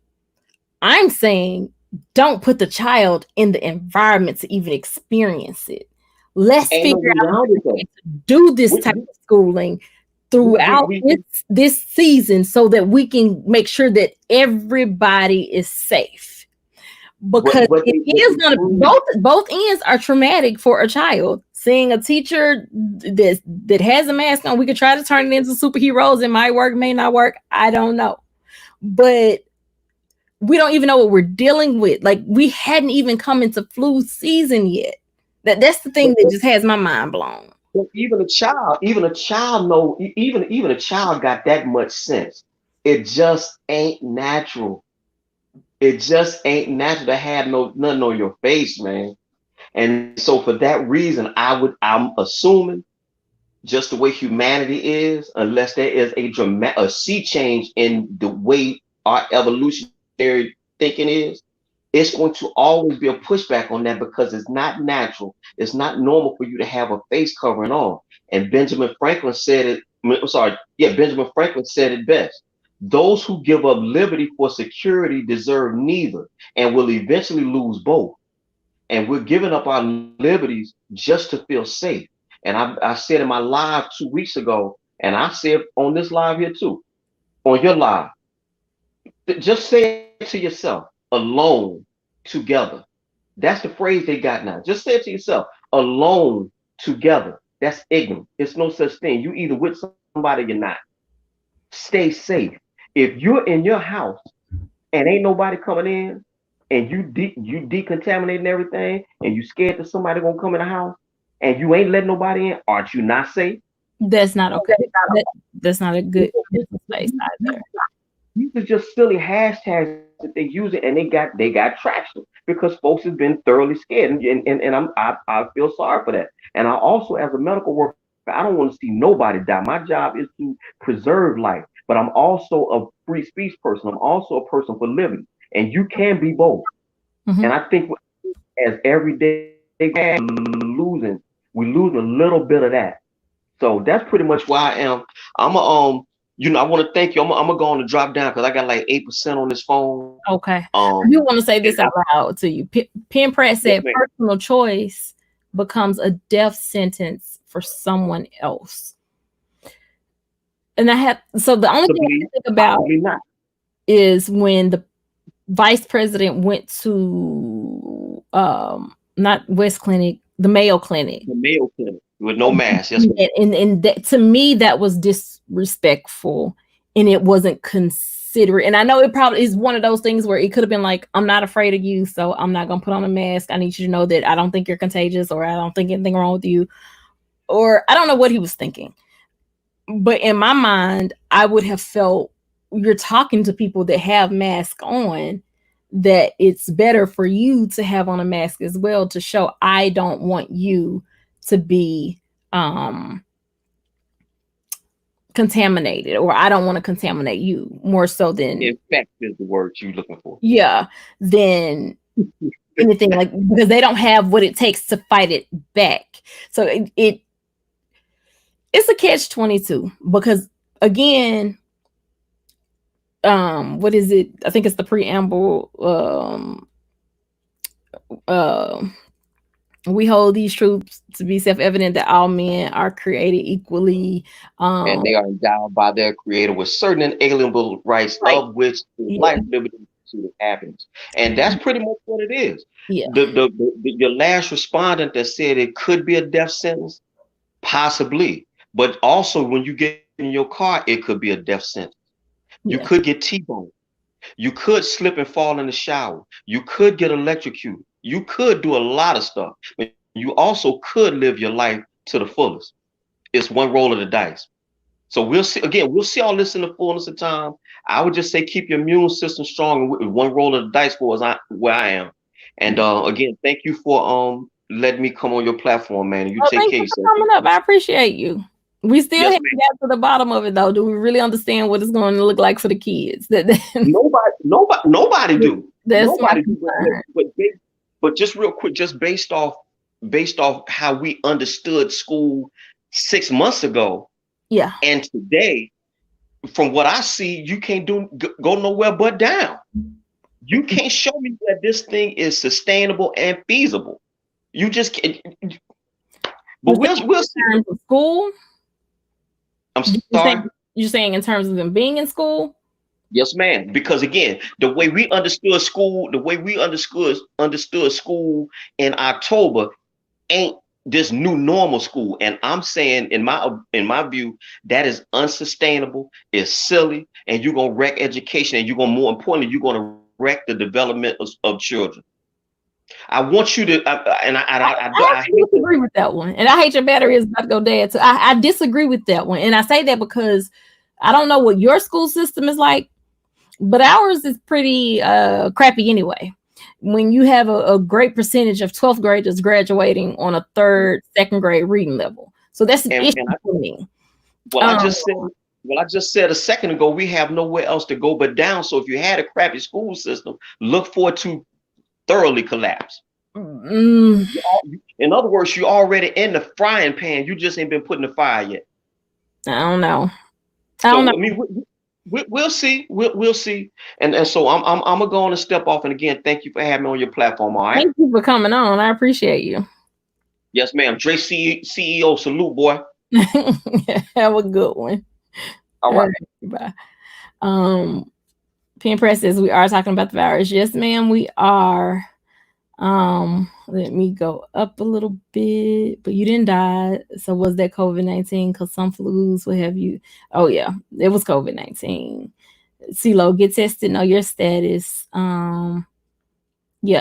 I'm saying don't put the child in the environment to even experience it. Let's figure out how to do this type of schooling throughout this season so that we can make sure that everybody is safe. Because it is gonna both ends are traumatic for a child. Seeing a teacher that has a mask on, we could try to turn it into superheroes. It might work, may not work. I don't know. But we don't even know what we're dealing with. Like, we hadn't even come into flu season yet. That's the thing that just has my mind blown. Even a child got that much sense. It just ain't natural. It just ain't natural to have nothing on your face, man. And so for that reason, I'm assuming just the way humanity is, unless there is a sea change in the way our evolutionary thinking is, it's going to always be a pushback on that because it's not natural. It's not normal for you to have a face covering on. And Benjamin Franklin said it best. Those who give up liberty for security deserve neither and will eventually lose both. And we're giving up our liberties just to feel safe. And I said in my live 2 weeks ago, and I said on this live here too, on your live, just say it to yourself, alone, together. That's the phrase they got now. Just say it to yourself, alone, together. That's ignorant. It's no such thing. You either with somebody or you're not. Stay safe. If you're in your house and ain't nobody coming in, and you decontaminating everything, and you scared that somebody gonna come in the house, and you ain't letting nobody in, aren't you not safe? That's not okay. That's not a good place either. These are just silly hashtags that they use it, and they got traction because folks have been thoroughly scared, and I feel sorry for that. And I also, as a medical worker, I don't want to see nobody die. My job is to preserve life, but I'm also a free speech person. I'm also a person for living, and you can be both. Mm-hmm. And I think as every day we're losing a little bit of that. So that's pretty much why I am. I want to thank you. I'm gonna go on the drop down because I got like 8% on this phone. Okay. You want to say this out loud to you? Penn Pratt said, "Personal choice becomes a death sentence for someone else." And the only thing I think about is when the vice president went to not West Clinic, the Mayo Clinic. The Mayo Clinic with no mask. Yes. And that, to me, that was disrespectful. and it wasn't considerate. And I know it probably is one of those things where it could have been like, I'm not afraid of you, so I'm not gonna put on a mask. I need you to know that I don't think you're contagious, or I don't think anything wrong with you, or I don't know what he was thinking. But in my mind, I would have felt, you're talking to people that have masks on, that it's better for you to have on a mask as well, to show I don't want you to be contaminated, or I don't want to contaminate you, more so than, Infect is the word you're looking for. yeah, than anything, like, because they don't have what it takes to fight it back. So it's a catch-22, because again, what is it? I think it's the preamble. We hold these truths to be self-evident, that all men are created equally, And they are endowed by their creator with certain inalienable rights, right. of which is life, liberty, and happiness. And that's pretty much what it is. Yeah. The last respondent that said it could be a death sentence, possibly. But also, when you get in your car, it could be a death sentence. You could get T-boned. You could slip and fall in the shower. You could get electrocuted. You could do a lot of stuff. But you also could live your life to the fullest. It's one roll of the dice. So we'll see. Again, we'll see all this in the fullness of time. I would just say keep your immune system strong, with one roll of the dice for where I am. And again, thank you for letting me come on your platform, man. And you take care. Thank you for coming up. I appreciate you. We still haven't got to the bottom of it, though. Do we really understand what it's going to look like for the kids? Nobody do. That's nobody do. But just real quick, just based off how we understood school 6 months ago, yeah, and today, from what I see, you can't go nowhere but down. You can't show me that this thing is sustainable and feasible. You just can't. But we'll see. In terms of school, I'm sorry. You're saying in terms of them being in school? Yes, ma'am. Because again, the way we understood school, understood school in October, ain't this new normal school. And I'm saying, in my view, that is unsustainable. It's silly, and you're gonna wreck education, and more importantly, you're gonna wreck the development of children. I want you to, I disagree with that one. And I hate your battery is about to go dead. So I disagree with that one. And I say that because I don't know what your school system is like, but ours is pretty crappy anyway. When you have a great percentage of 12th graders graduating on a second grade reading level. So that's an issue for me. Well, I just said a second ago, we have nowhere else to go but down. So if you had a crappy school system, look forward to thoroughly collapse. In other words, you're already in the frying pan. You just ain't been put in the fire yet. I don't know. I mean, we'll see. We'll see. And so I'm gonna go on and step off. And again, thank you for having me on your platform. All right. Thank you for coming on. I appreciate you. Yes, ma'am. Dre CEO, salute, boy. Have a good one. All right. Bye. Pen Press says we are talking about the virus. Yes, ma'am, we are. Let me go up a little bit. But you didn't die. So was that COVID-19? Because some flus will have you. Oh yeah, it was COVID-19. CeeLo, get tested, know your status. Yeah,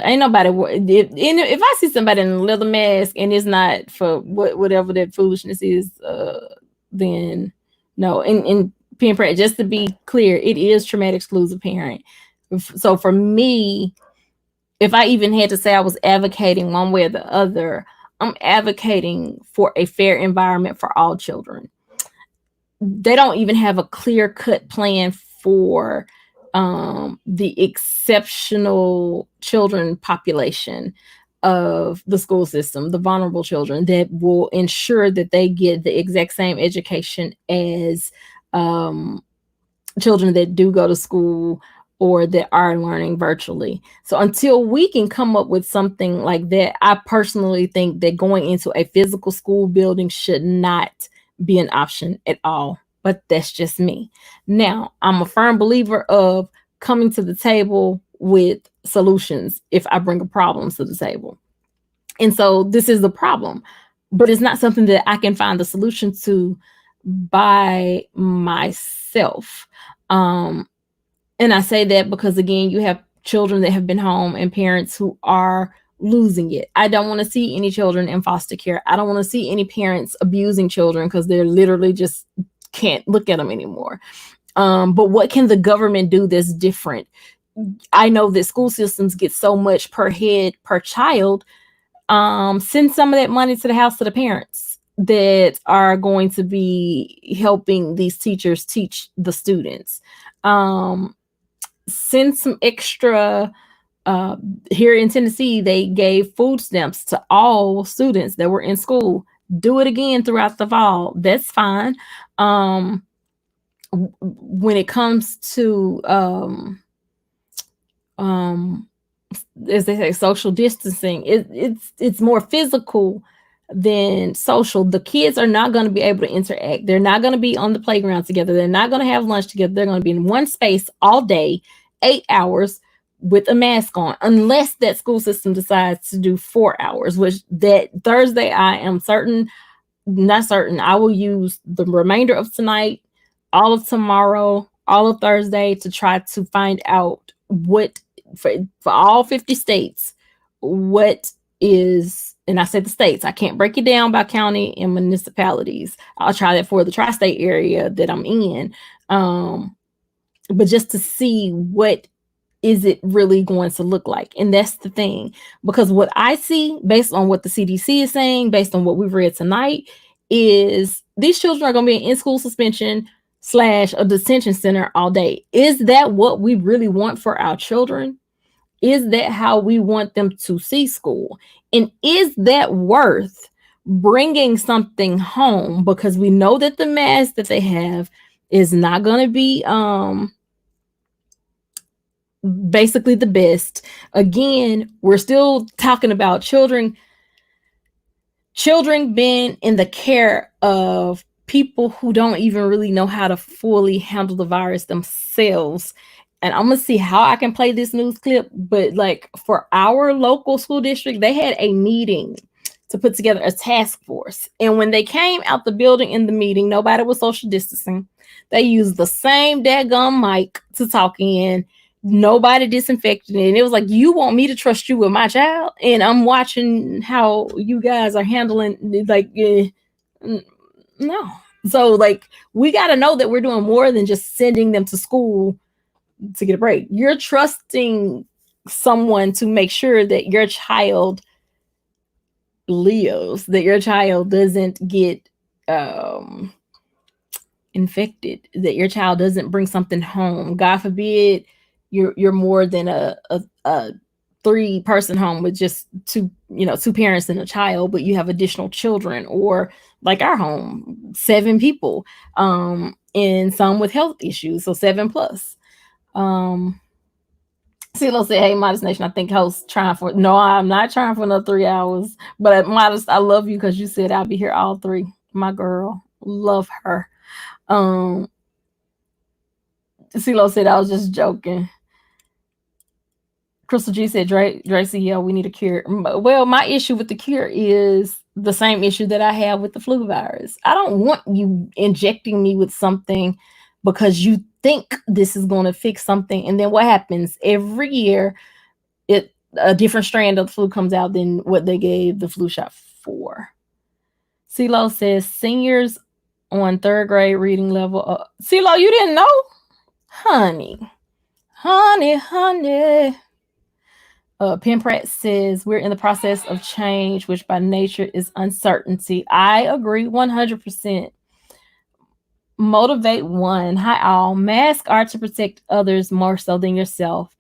ain't nobody. If I see somebody in a leather mask and it's not for whatever that foolishness is, then no. And Pen Press, just to be clear, it is traumatic exclusive parent. So for me, if I even had to say I was advocating one way or the other, I'm advocating for a fair environment for all children. They don't even have a clear-cut plan for the exceptional children population of the school system, the vulnerable children, that will ensure that they get the exact same education as children that do go to school or that are learning virtually. So until we can come up with something like that, I personally think that going into a physical school building should not be an option at all. But that's just me. Now, I'm a firm believer of coming to the table with solutions if I bring a problem to the table. And so this is the problem, but it's not something that I can find the solution to by myself. itself. And I say that because, again, you have children that have been home and parents who are losing it. I don't want to see any children in foster care. I don't want to see any parents abusing children because they're literally just can't look at them anymore. But what can the government do that's different? I know that school systems get so much per head per child. Send some of that money to the house of the parents that are going to be helping these teachers teach the students. Send some extra. Here in Tennessee, they gave food stamps to all students that were in school. Do it again throughout the fall. That's fine. When it comes to as they say, social distancing, it's more physical than social. The kids are not going to be able to interact. They're not going to be on the playground together. They're not going to have lunch together. They're going to be in one space all day, 8 hours with a mask on, unless that school system decides to do 4 hours, which that Thursday I am not certain. I will use the remainder of tonight, all of tomorrow, all of Thursday to try to find out what for all 50 states, what is, and I said the states, I can't break it down by county and municipalities. I'll try that for the tri-state area that I'm in. But just to see what is it really going to look like? And that's the thing, because what I see based on what the CDC is saying, based on what we've read tonight, is these children are going to be in school suspension / a detention center all day. Is that what we really want for our children? Is that how we want them to see school? And is that worth bringing something home? Because we know that the mask that they have is not going to be basically the best. Again, we're still talking about children being in the care of people who don't even really know how to fully handle the virus themselves. And I'm gonna see how I can play this news clip, but like for our local school district, they had a meeting to put together a task force. And when they came out the building in the meeting, nobody was social distancing. They used the same daggum mic to talk in. Nobody disinfected it. And it was like, you want me to trust you with my child? And I'm watching how you guys are handling, like, no. So, like, we got to know that we're doing more than just sending them to school to get a break. You're trusting someone to make sure that your child lives, that your child doesn't get infected, that your child doesn't bring something home. God forbid you're more than a 3-person home with just two parents and a child, but you have additional children, or like our home, 7 people, and some with health issues, so 7 plus. CeeLo said, "Hey, Modest Nation, I think host trying for." No, I'm not trying for another 3 hours. But Modest, I love you because you said I'll be here all 3. My girl, love her. CeeLo said I was just joking. Crystal G said, Tracy, yeah, we need a cure. Well, my issue with the cure is the same issue that I have with the flu virus. I don't want you injecting me with something because you think this is going to fix something. And then what happens? Every year, a different strand of the flu comes out than what they gave the flu shot for. CeeLo says, seniors on 3rd grade reading level. CeeLo, you didn't know? Honey. Pen Pratt says, we're in the process of change, which by nature is uncertainty. I agree 100%. Motivate one. Hi, all. Masks are to protect others more so than yourself.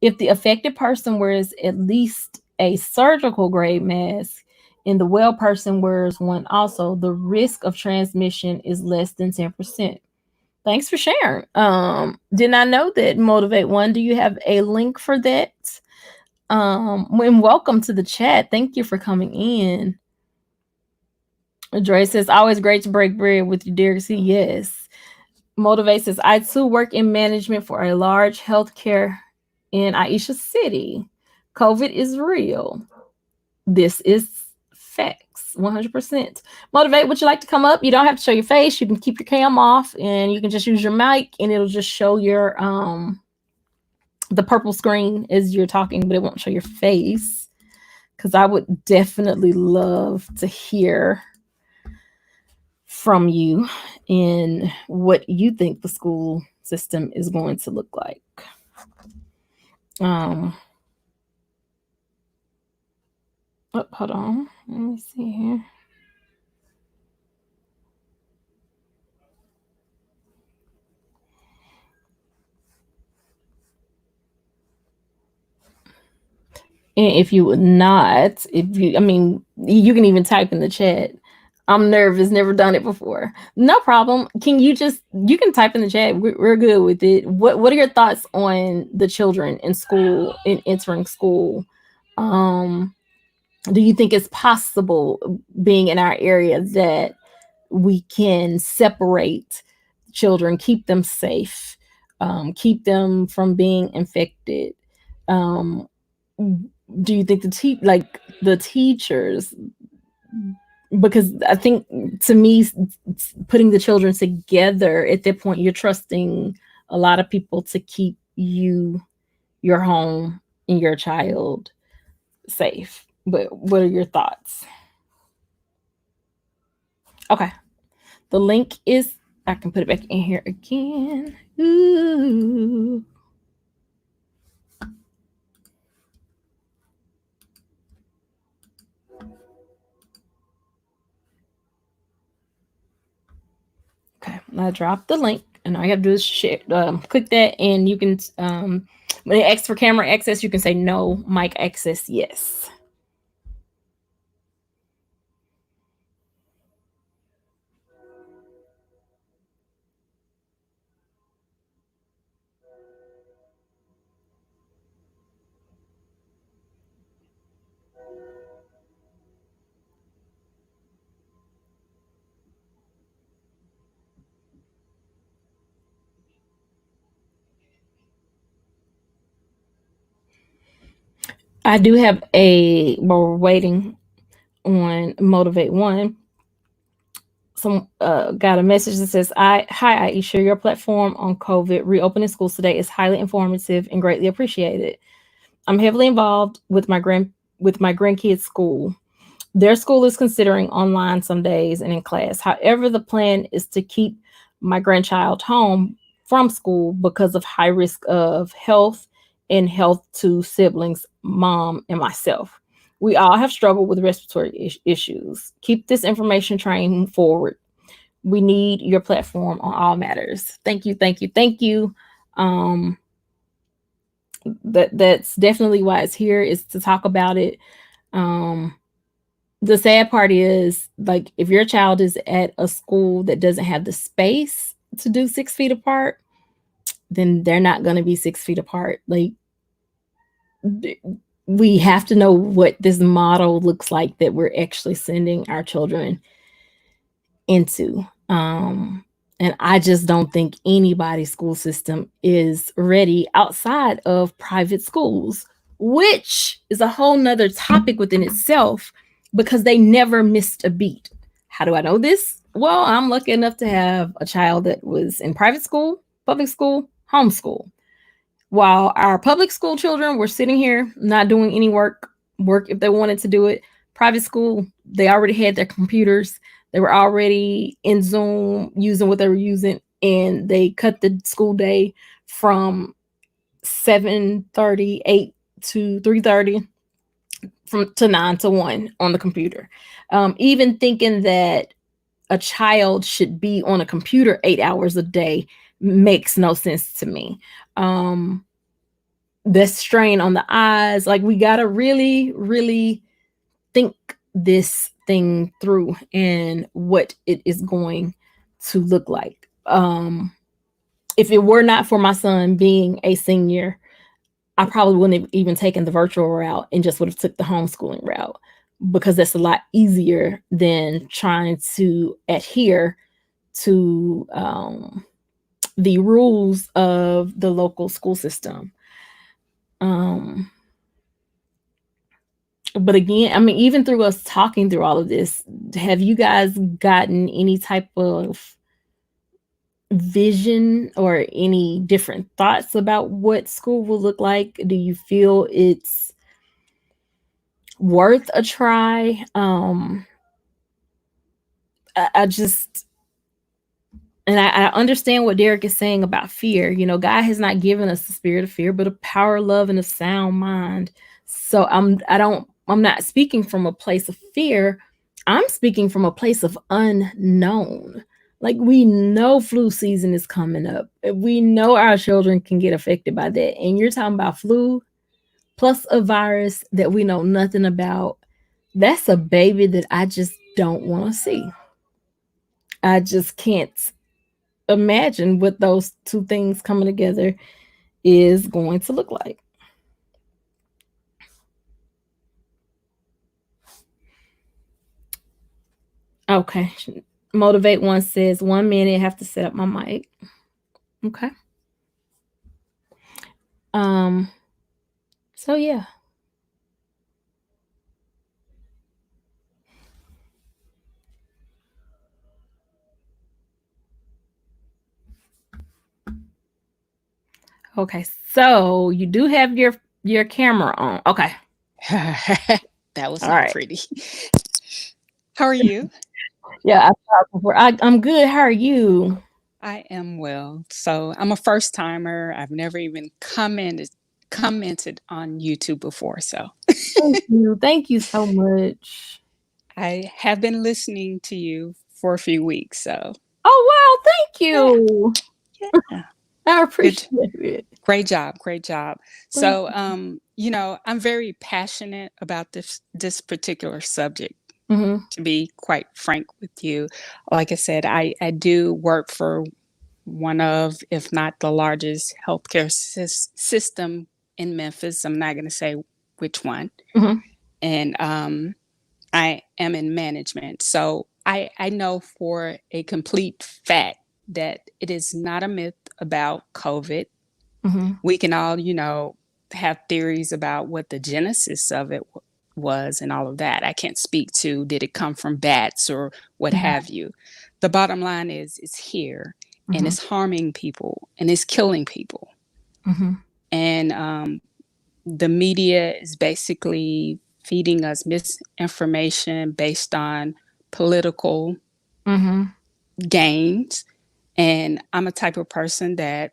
If the affected person wears at least a surgical grade mask and the well person wears one also, the risk of transmission is less than 10%. Thanks for sharing. Did not know that. Motivate one. Do you have a link for that? And welcome to the chat. Thank you for coming in. Dre says, always great to break bread with you, Derek C. Yes. Motivate says, I too work in management for a large healthcare in Iseashia City. COVID is real. This is facts. Yes, 100%. Motivate, would you like to come up? You don't have to show your face. You can keep your cam off and you can just use your mic and it'll just show your the purple screen as you're talking, but it won't show your face. Because I would definitely love to hear from you in what you think the school system is going to look like. Um, hold on. Let me see here. And if you would not, if you, I mean, you can even type in the chat. I'm nervous, never done it before. No problem. Can you just, you can type in the chat. We're good with it. What are your thoughts on the children in school, in entering school? Um, do you think it's possible, being in our area, that we can separate children, keep them safe, keep them from being infected? Um, do you think like the teachers, because I think, to me, putting the children together at that point, you're trusting a lot of people to keep you, your home, and your child safe. But what are your thoughts? Okay, the link is, I can put it back in here again. Ooh. Okay, I dropped the link, and all you have to do is share, click that, and you can, when it asks for camera access, you can say no, mic access, yes. I do have while we're waiting on Motivate One, some got a message that says, hi Aisha, your platform on COVID reopening schools today is highly informative and greatly appreciated. I'm heavily involved with my grandkids' school. Their school is considering online some days and in class. However, the plan is to keep my grandchild home from school because of high risk of health and health to siblings, mom, and myself. We all have struggled with respiratory issues. Keep this information train forward. We need your platform on all matters. Thank you, thank you, thank you. Um, that's definitely why it's here, is to talk about it. The sad part is, like, if your child is at a school that doesn't have the space to do 6 feet apart, then they're not going to be 6 feet apart. Like, we have to know what this model looks like that we're actually sending our children into. And I just don't think anybody's school system is ready outside of private schools, which is a whole nother topic within itself, because they never missed a beat. How do I know this? Well, I'm lucky enough to have a child that was in private school, public school, homeschool. While our public school children were sitting here not doing any work if they wanted to do it, private school, they already had their computers. They were already in Zoom using what they were using, and they cut the school day from 7:38 to 3:30, from to 9 to 1 on the computer. Even thinking that a child should be on a computer 8 hours a day makes no sense to me. The strain on the eyes, like, we got to really, really think this thing through and what it is going to look like. If it were not for my son being a senior, I probably wouldn't have even taken the virtual route and just would have took the homeschooling route, because that's a lot easier than trying to adhere to the rules of the local school system. But again, I mean, even through us talking through all of this, have you guys gotten any type of vision or any different thoughts about what school will look like? Do you feel it's worth a try? I just, and I understand what Derek is saying about fear. You know, God has not given us the spirit of fear, but a power, of love, and a sound mind. So I'm not speaking from a place of fear. I'm speaking from a place of unknown. Like, we know flu season is coming up. We know our children can get affected by that. And you're talking about flu plus a virus that we know nothing about. That's a baby that I just don't want to see. I just can't imagine what those two things coming together is going to look like. Okay. Motivate One says 1 minute, I have to set up my mic. Okay. Um, so yeah. Okay. So you do have your camera on. Okay. That was All not right. pretty. How are you? Yeah, I talked before. I'm good. How are you? I am well. So I'm a first timer. I've never even commented on YouTube before. So Thank you. Thank you so much. I have been listening to you for a few weeks. So Oh wow, thank yeah, you. yeah. I Good. appreciate it. Great job. Great job. Thank So I'm very passionate about this particular subject, you. Hmm. to be quite frank with you. Like I said, I do work for one of, if not the largest healthcare system in Memphis. I'm not going to say which one. Hmm. And I am in management. So I know for a complete fact that it is not a myth about COVID. Hmm. We can all, have theories about what the genesis of it was and all of that. I can't speak to did it come from bats or what have you. The bottom line is it's here and Hmm. it's harming people and it's killing people. Hmm. And the media is basically feeding us misinformation based on political Hmm. gains. And I'm a type of person that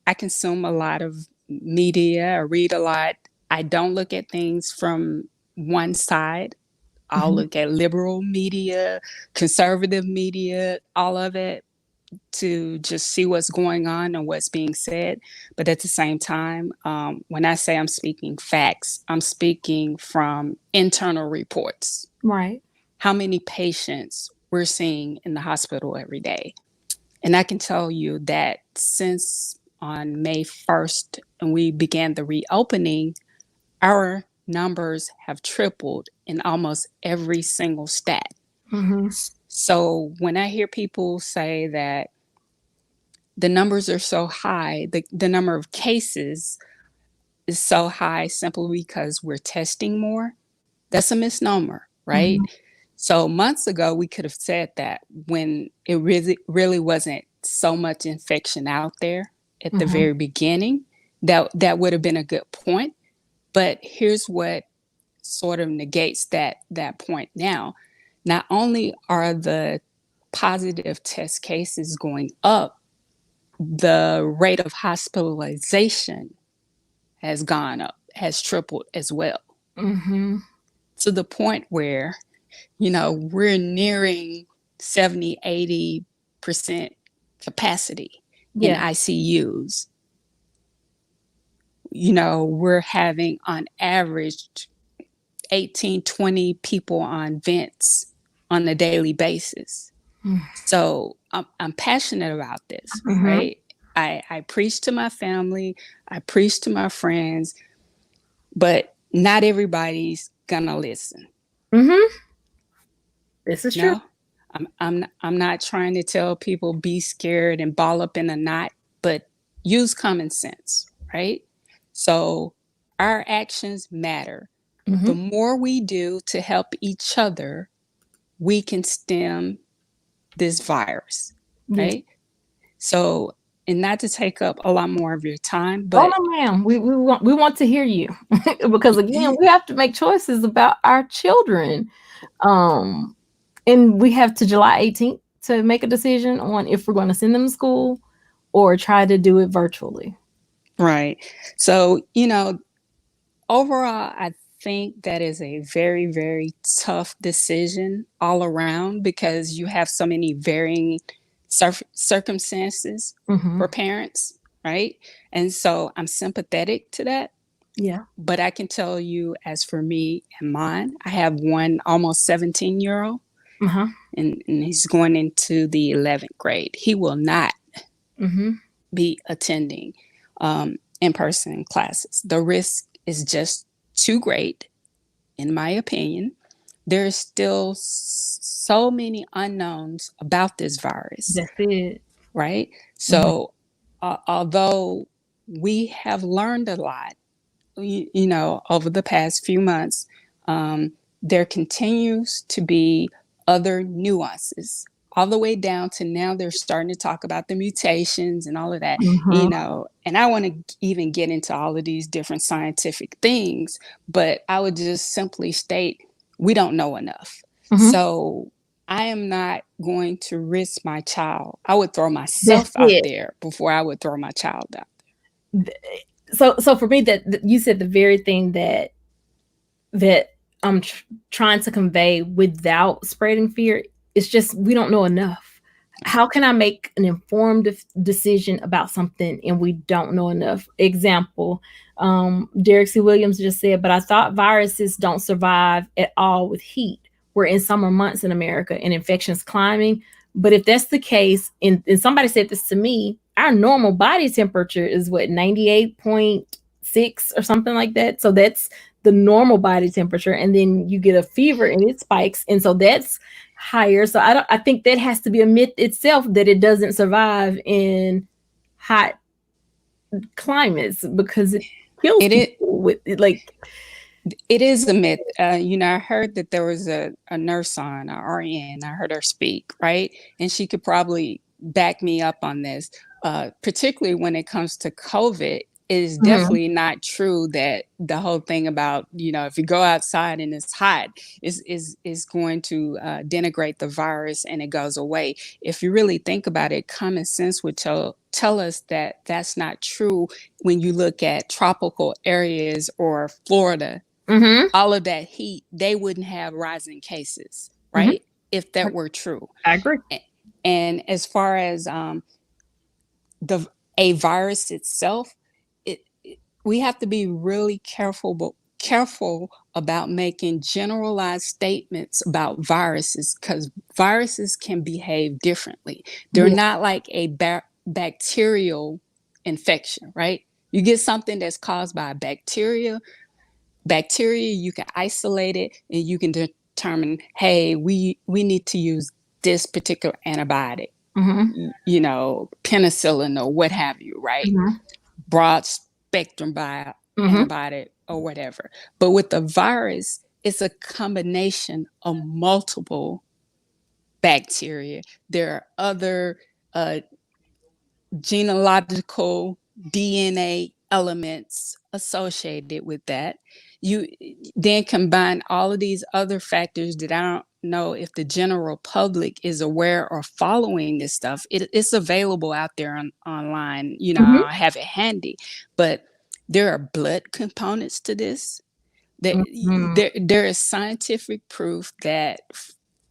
I consume a lot of media, I read a lot. I don't look at things from one side. I'll Hmm. look at liberal media, conservative media, all of it, to just see what's going on and what's being said. But at the same time, when I say I'm speaking facts, I'm speaking from internal reports. Right. How many patients we're seeing in the hospital every day? And I can tell you that since on May 1st, and we began the reopening, our numbers have tripled in almost every single stat. Hmm. So when I hear people say that the numbers are so high, the number of cases is so high simply because we're testing more, that's a misnomer, right? Hmm. So months ago, we could have said that when it really wasn't so much infection out there at the Hmm. very beginning, that would have been a good point. But here's what sort of negates that point now. Not only are the positive test cases going up, the rate of hospitalization has gone up, has tripled as well, Hmm. to the point where, we're nearing 70, 80% capacity in Yeah. ICUs. We're having on average 18, 20 people on vents on a daily basis. So I'm passionate about this, Hmm. right? I preach to my family, I preach to my friends, but not everybody's gonna listen. Hmm. This is true. No, I'm not trying to tell people be scared and ball up in a knot, but use common sense, right? So our actions matter. The more we do to help each other, we can stem this virus, Yes. right? So, and not to take up a lot more of your time, Oh but no, ma'am. We want to hear you because again, we have to make choices about our children. Um, and we have to July 18th to make a decision on if we're going to send them to school or try to do it virtually. right. So, overall, I think that is a very, very tough decision all around because you have so many varying circumstances Mm-hmm. for parents, right? And so I'm sympathetic to that. Yeah. But I can tell you, as for me and mine, I have one almost 17-year-old, Uh-huh. and he's going into the 11th grade. He will not Mm-hmm. be attending in-person classes. The risk is just too great, in my opinion. There's still so many unknowns about this virus, That's it. right? Mm-hmm. So, although we have learned a lot, over the past few months, there continues to be other nuances, all the way down to now they're starting to talk about the mutations and all of that, Mm-hmm. and I want to even get into all of these different scientific things, but I would just simply state we don't know enough. Mm-hmm. So I am not going to risk my child. I would throw That's myself out it. there before I would throw my child out. So for me, that you said the very thing that I'm trying to convey without spreading fear. It's just we don't know enough. How can I make an informed decision about something and we don't know enough? Example, Derek C. Williams just said, but I thought viruses don't survive at all with heat. We're in summer months in America and infections climbing. But if that's the case, and somebody said this to me, our normal body temperature is what, 98.6 or something like that. So that's the normal body temperature. And then you get a fever and it spikes. And so that's higher. So I think that has to be a myth itself that it doesn't survive in hot climates because it kills people with like. It is a myth. I heard that there was a nurse on, a RN. I heard her speak, right? And she could probably back me up on this, particularly when it comes to COVID. It is definitely not true that the whole thing about, if you go outside and it's hot is going to denigrate the virus and it goes away. If you really think about it, common sense would tell us that that's not true when you look at tropical areas or Florida. All of that heat, they wouldn't have rising cases, right? If that were true. I agree. And as far as a virus itself, we have to be really careful about making generalized statements about viruses because viruses can behave differently. They're not like a bacterial infection, right? You get something that's caused by a bacteria, you can isolate it and you can determine, hey, we need to use this particular antibiotic, penicillin or what have you, right? Broad spectrum antibiotic or whatever. But with the virus, it's a combination of multiple bacteria. There are other genealogical DNA elements associated with that. You then combine all of these other factors that I don't know if the general public is aware or following this stuff. It's available out there online. I have it handy, but there are blood components to this. There is scientific proof that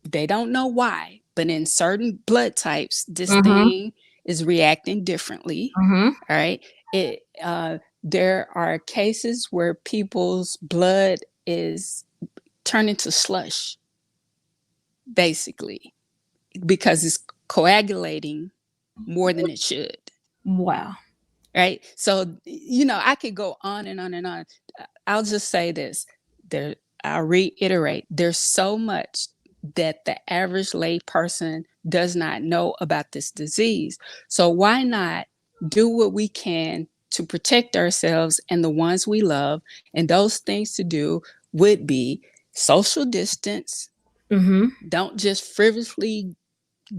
they don't know why, but in certain blood types, this thing is reacting differently. All right. There are cases where people's blood is turning to slush, basically, because it's coagulating more than it should. Wow. Right. So, I could go on and on and on. I'll just say this. I'll reiterate, there's so much that the average lay person does not know about this disease. So why not do what we can to protect ourselves and the ones we love? And those things to do would be social distance. Mm-hmm. Don't just frivolously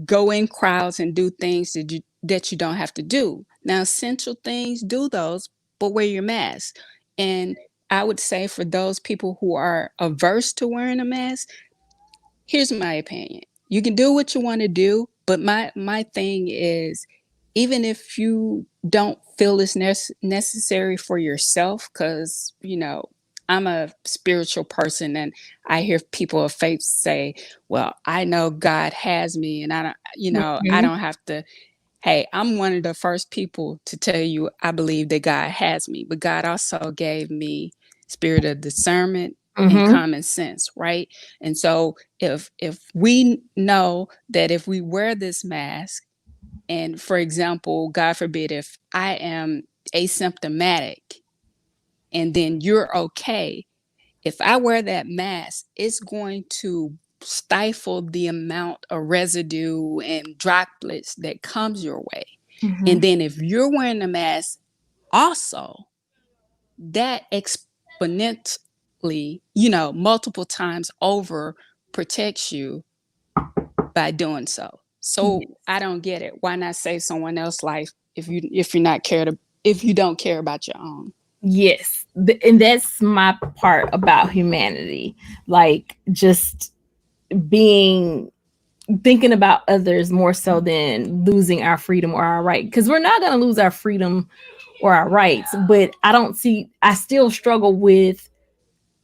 go in crowds and do things that you don't have to do. Now, essential things, do those, but wear your mask. And I would say for those people who are averse to wearing a mask, here's my opinion. You can do what you want to do, but my thing is, even if you don't feel it's necessary for yourself, because I'm a spiritual person, and I hear people of faith say, well, I know God has me, and I Mm-hmm. don't have to. Hey, I'm one of the first people to tell you I believe that God has me, but God also gave me spirit of discernment and Mm-hmm. common sense, right? And so if we know that if we wear this mask, and for example, God forbid, if I am asymptomatic and then you're okay, if I wear that mask, it's going to stifle the amount of residue and droplets that comes your way. Mm-hmm. And then if you're wearing a mask also, that exponentially, multiple times over protects you by doing so. So I don't get it. Why not save someone else's life if you don't care about your own? Yes. And that's my part about humanity. Like, just being thinking about others more so than losing our freedom or our right, because we're not going to lose our freedom or our rights. But I still struggle with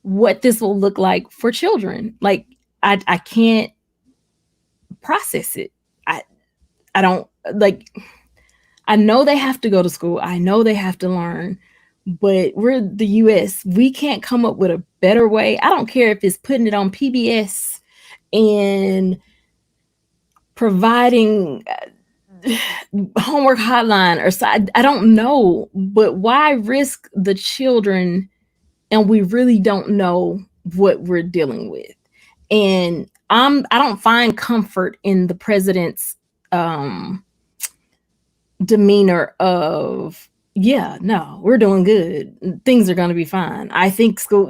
what this will look like for children. Like, I can't process it. I don't like, I know they have to go to school, I know they have to learn, but we're the US. We can't come up with a better way. I don't care if it's putting it on PBS and providing homework hotline or I don't know, but why risk the children, and we really don't know what we're dealing with. And I don't find comfort in the president's um demeanor of, yeah, no, we're doing good, things are going to be fine. I think school,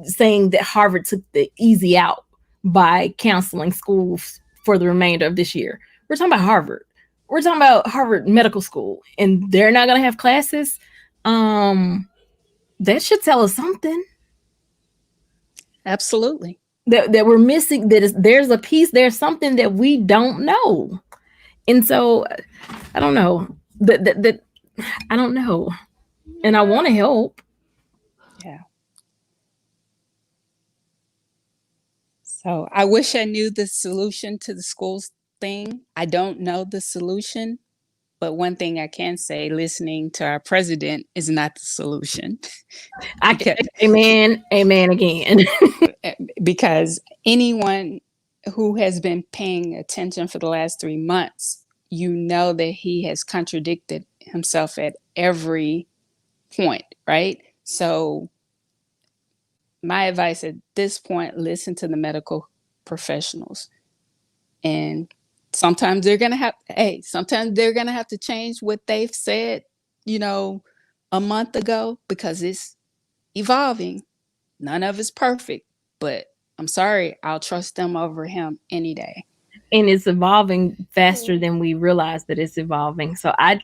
saying that Harvard took the easy out by canceling schools for the remainder of this year. We're talking about Harvard. We're talking about Harvard Medical School, and they're not going to have classes. That should tell us something. Absolutely. That we're missing. There's a piece. There's something that we don't know, and so I don't know. That I don't know, and I want to help. Yeah. So I wish I knew the solution to the schools thing. I don't know the solution, but one thing I can say, listening to our president is not the solution. I can, amen again. Because anyone who has been paying attention for the last 3 months, you know that he has contradicted himself at every point, right? So my advice at this point, listen to the medical professionals. And sometimes they're going to have to change what they've said, a month ago, because it's evolving. None of it's perfect, but I'm sorry, I'll trust them over him any day. And it's evolving faster than we realize that it's evolving. So I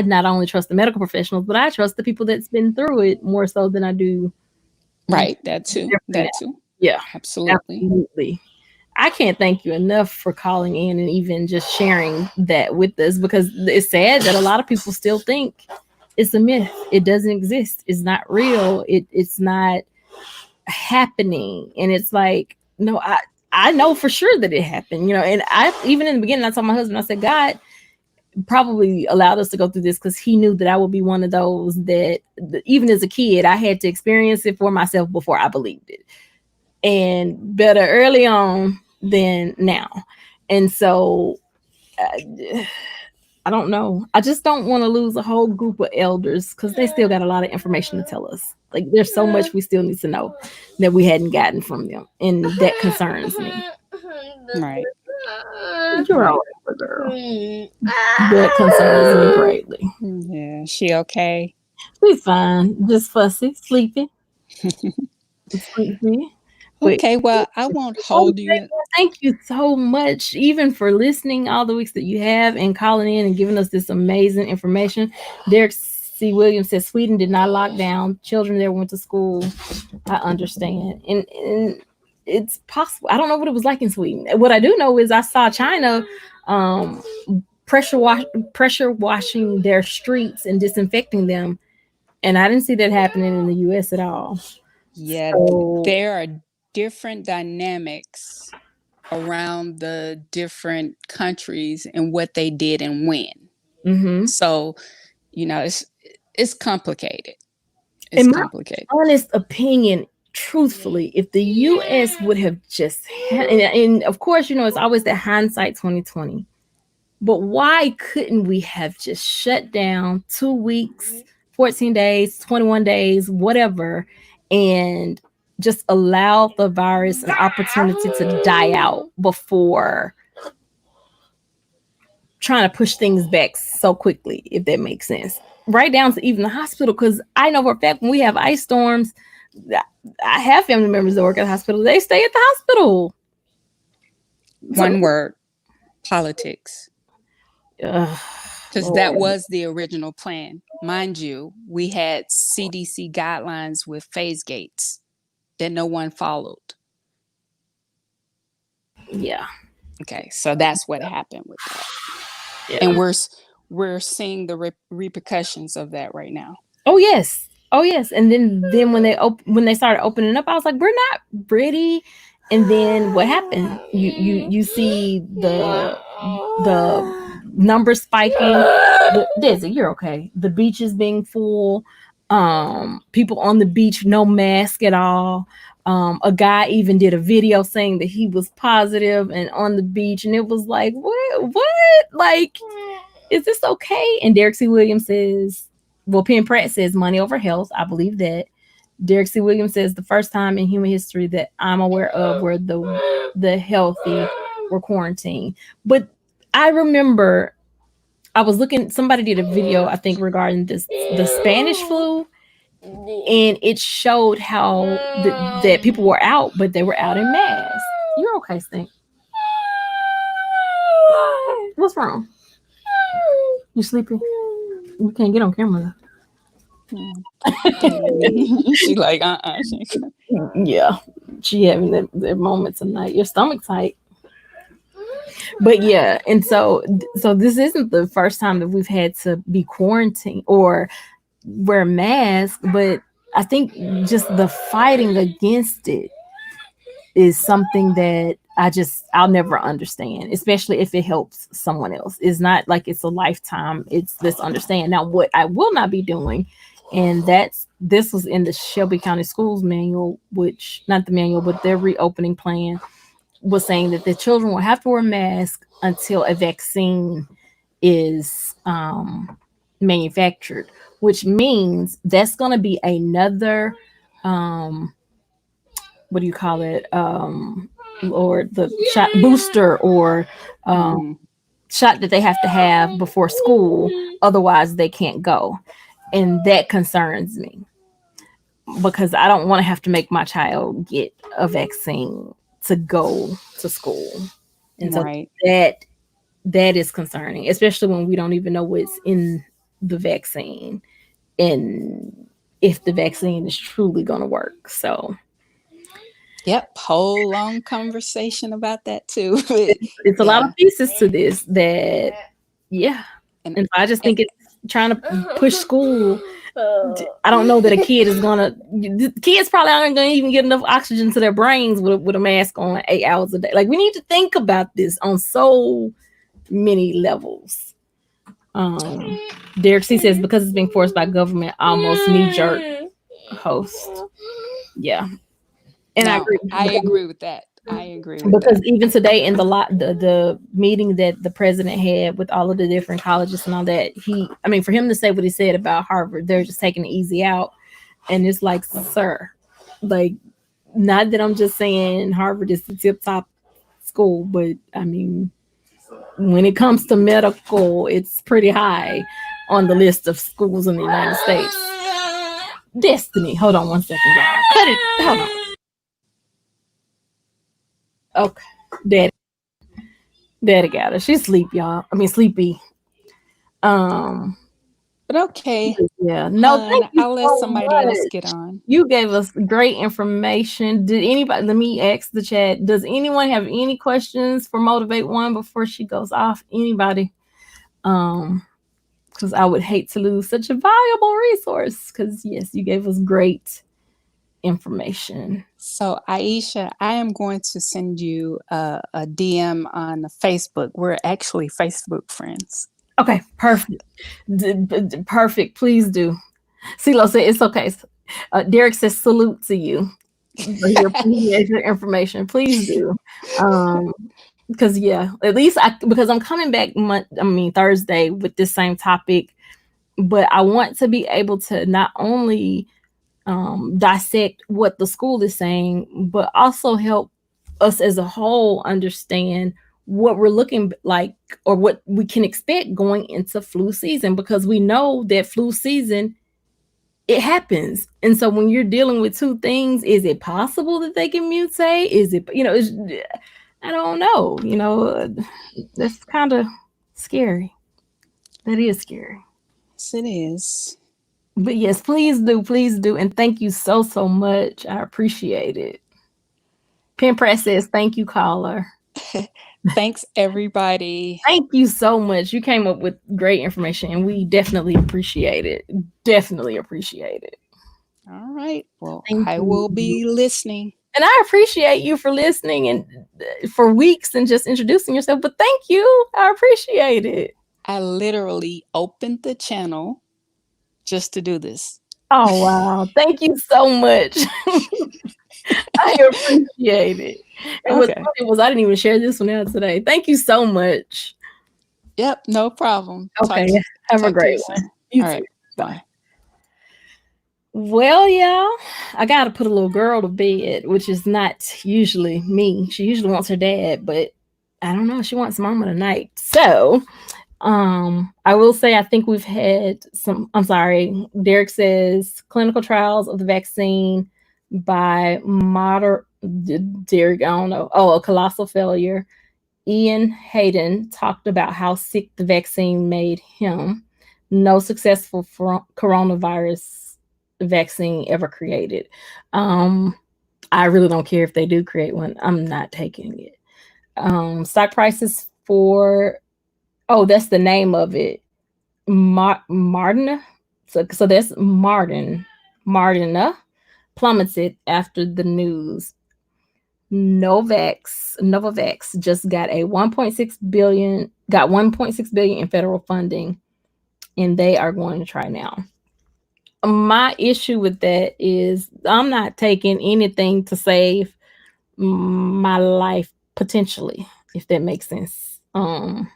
not only trust the medical professionals, but I trust the people that's been through it more so than I do. Right, that too. Yeah, absolutely. I can't thank you enough for calling in and even just sharing that with us, because it's sad that a lot of people still think it's a myth. It doesn't exist. It's not real. It's not happening. And it's like, no, I know for sure that it happened, and I, even in the beginning, I told my husband, I said, God probably allowed us to go through this because he knew that I would be one of those that even as a kid, I had to experience it for myself before I believed it. And better early on than now. And so I don't know. I just don't want to lose a whole group of elders because they still got a lot of information to tell us. Like, there's so much we still need to know that we hadn't gotten from them. And that concerns me. Right. You're all right, girl. That concerns me greatly. Yeah. She okay? She's fine. Just fussy, sleepy. See? But Okay, well, I won't oh, hold you. thank you so much, even for listening all the weeks that you have and calling in and giving us this amazing information. Derek C. Williams says Sweden did not lock down. Children there went to school. I understand. And it's possible. I don't know what it was like in Sweden. What I do know is I saw China um, pressure washing their streets and disinfecting them. And I didn't see that happening in the US at all. Yeah, So, there are different dynamics around the different countries and what they did and when. mm-hmm. So, it's complicated. It's In my complicated. honest opinion, truthfully, if the US would have just and of course, it's always that hindsight 2020. But why couldn't we have just shut down 2 weeks, 14 days, 21 days, whatever, and just allow the virus an opportunity to die out before trying to push things back so quickly, if that makes sense. Right down to even the hospital, because I know for a fact when we have ice storms, I have family members that work at the hospital. They stay at the hospital. One word, politics. Ugh, Because that was the original plan. Mind you, we had CDC guidelines with phase gates that no one followed. yeah. Okay, so that's what happened with that. Yeah. And we're seeing the repercussions of that right now. Oh yes. And then when they started opening up, I was like, we're not ready. And then what happened? You see the numbers spiking. Desi, you're okay. The beaches being full. People on the beach, no mask at all. A guy even did a video saying that he was positive and on the beach, and it was like, what? Like, is this okay? And Derek C. Williams says, well, Penn Pratt says money over health. I believe that. Derek C. Williams says the first time in human history that I'm aware of where the healthy were quarantined. But I remember I was looking, somebody did a video, I think, regarding the Spanish flu, and it showed how that people were out, but they were out in mass. You're okay, Stink. What's wrong? You sleepy? You can't get on camera. She's like, Yeah, she having that moment tonight. Your stomach tight. But yeah, and so this isn't the first time that we've had to be quarantined or wear masks, but I think just the fighting against it is something that I'll never understand, especially if it helps someone else. It's not like it's a lifetime. It's this understand. Now, what I will not be doing, and this was in the Shelby County Schools manual, which not the manual, but their reopening plan was saying that the children will have to wear masks until a vaccine is manufactured, which means that's going to be another what do you call it, or the shot booster or shot that they have to have before school, otherwise they can't go. And that concerns me because I don't want to have to make my child get a vaccine to go to school. And so that is concerning, especially when we don't even know what's in the vaccine and if the vaccine is truly going to work. So yep, whole long conversation about that too. It's a lot of pieces to this that, yeah. And so I just think it's trying to push school. I don't know that a kid is kids probably aren't going to even get enough oxygen to their brains with a mask on 8 hours a day. Like, we need to think about this on so many levels. Derek C says because it's being forced by government, almost knee-jerk host. Yeah. And I agree with that. Because even today in the meeting that the president had with all of the different colleges and all that, for him to say what he said about Harvard, they're just taking it easy out. And it's like, sir, like, not that I'm just saying Harvard is the tip top school, but when it comes to medical, it's pretty high on the list of schools in the United States. Destiny. Hold on one second, y'all. Cut it. Hold on. Okay. Daddy got her. She's sleep, y'all. I mean sleepy. Um But okay, yeah. No, thank you I'll let so somebody else much. get on. You gave us great information. Did anybody, let me ask the chat, does anyone have any questions for Motivate One before she goes off? Anybody? Because I would hate to lose such a valuable resource. Because yes, you gave us great information. So, Aisha, I am going to send you a DM on Facebook. We're actually Facebook friends. Okay, perfect. Perfect. Please do. CeeLo said it's okay. Derek says salute to you for your appreciate your information. Please do. Because yeah, at least because I'm coming back Thursday with this same topic, but I want to be able to not only dissect what the school is saying, but also help us as a whole understand what we're looking like or what we can expect going into flu season, because we know that flu season, it happens. And so when you're dealing with two things, is it possible that they can mutate? Is it, I don't know, that's kind of scary. That is scary. Yes, it is. But yes, please do. And thank you so, so much. I appreciate it. Pen Press says, thank you, caller. Thanks, everybody. Thank you so much. You came up with great information and we definitely appreciate it. Definitely appreciate it. All right. Well, Thank I you. will be listening. And I appreciate you for listening and for weeks and just introducing yourself. But thank you. I appreciate it. I literally opened the channel just to do this. Oh, wow. Thank you so much. I appreciate it. And what's Okay. funny was I didn't even share this one out today. Thank you so much. Yep, no problem. Okay. Have a great one. You All too. right. Bye. Well, yeah, I got to put a little girl to bed, which is not usually me. She usually wants her dad, but I don't know. She wants mama tonight. So, I will say I think we've had some. I'm sorry. Derek says clinical trials of the vaccine by Derek. I don't know. Oh, a colossal failure. Ian Hayden talked about how sick the vaccine made him. No successful coronavirus vaccine ever created. I really don't care if they do create one. I'm not taking it. Stock prices for, oh, that's the name of it. Martin. So that's Martina plummeted after the news. Novavax just got 1.6 billion in federal funding, and they are going to try now. My issue with that is I'm not taking anything to save my life potentially, if that makes sense. Yeah,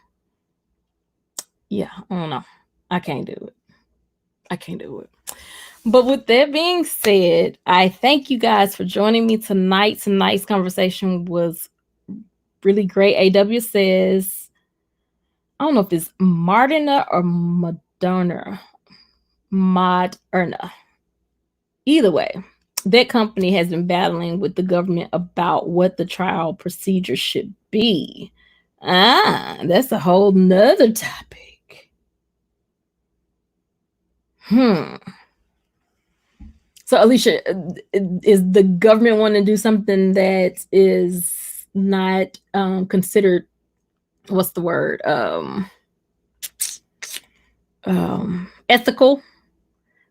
I don't know. I can't do it. But with that being said, I thank you guys for joining me tonight. Tonight's conversation was really great. AW says, I don't know if it's Martina or Moderna. Moderna. Either way, that company has been battling with the government about what the trial procedure should be. That's a whole nother topic. So, Alicia, is the government wanting to do something that is not considered, what's the word? Ethical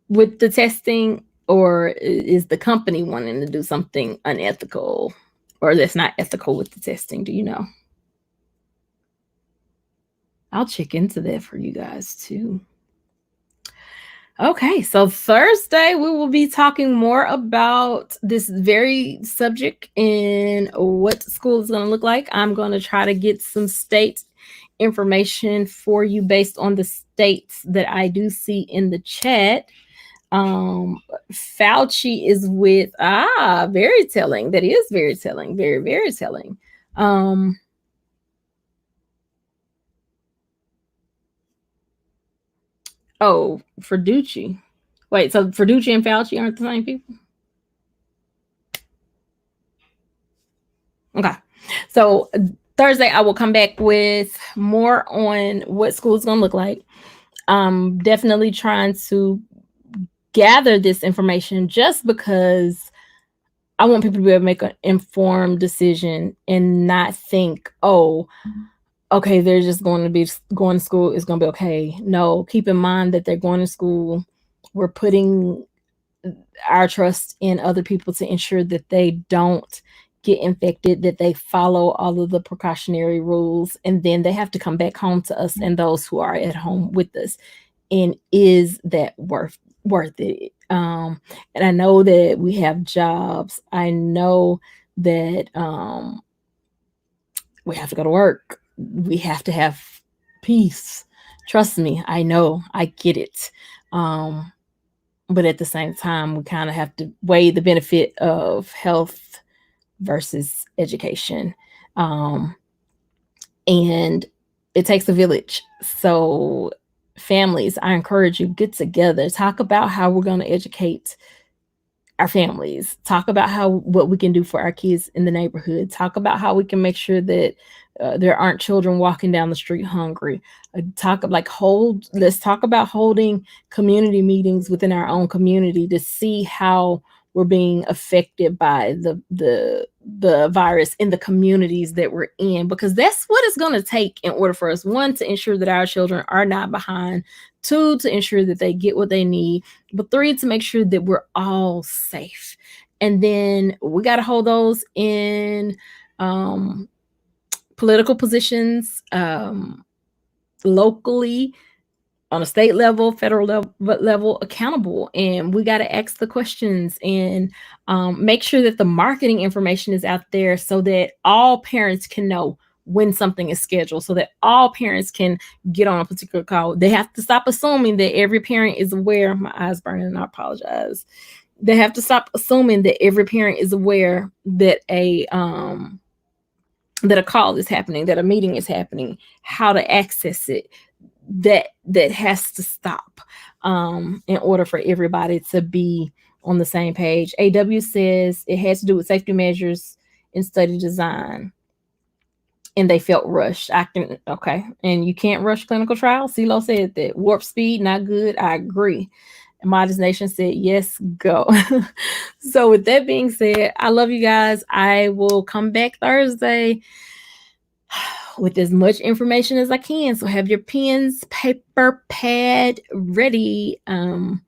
with the testing, or is the company wanting to do something unethical or that's not ethical with the testing? Do you know? I'll check into that for you guys too. Okay, so Thursday we will be talking more about this very subject and what school is going to look like. I'm going to try to get some state information for you based on the states that I do see in the chat. Fauci is with very telling. That is very telling. Very, very telling. Oh, Ferducci. Wait, so Verducci and Fauci aren't the same people? Okay. So Thursday, I will come back with more on what school is going to look like. Definitely trying to gather this information just because I want people to be able to make an informed decision and not think, oh, okay, they're just going to school. It's going to be okay. No, keep in mind that they're going to school. We're putting our trust in other people to ensure that they don't get infected, that they follow all of the precautionary rules, and then they have to come back home to us and those who are at home with us. And is that worth it? And I know that we have jobs. I know that we have to go to work. We have to have peace. Trust me, I know, I get it. But at the same time, we kind of have to weigh the benefit of health versus education. And it takes a village. So families, I encourage you, get together, talk about how we're going to educate our families, talk about what we can do for our kids in the neighborhood, talk about how we can make sure that there aren't children walking down the street hungry. Let's talk about holding community meetings within our own community to see how we're being affected by the virus in the communities that we're in, because that's what it's going to take in order for us, one, to ensure that our children are not behind, two, to ensure that they get what they need, but three, to make sure that we're all safe. And then we got to hold those in political positions, locally, on a state level, federal level, accountable. And we got to ask the questions and make sure that the marketing information is out there so that all parents can know when something is scheduled, so that all parents can get on a particular call. They have to stop assuming that every parent is aware. My eyes burning, and I apologize. They have to stop assuming that every parent is aware that a call is happening, that a meeting is happening, how to access it. That has to stop in order for everybody to be on the same page. AW says it has to do with safety measures in study design, and they felt rushed. Okay, and you can't rush clinical trials. CeeLo said that. Warp speed, not good. I agree. Modest Nation said, yes, go. So with that being said, I love you guys. I will come back Thursday with as much information as I can. So have your pens, paper, pad ready. And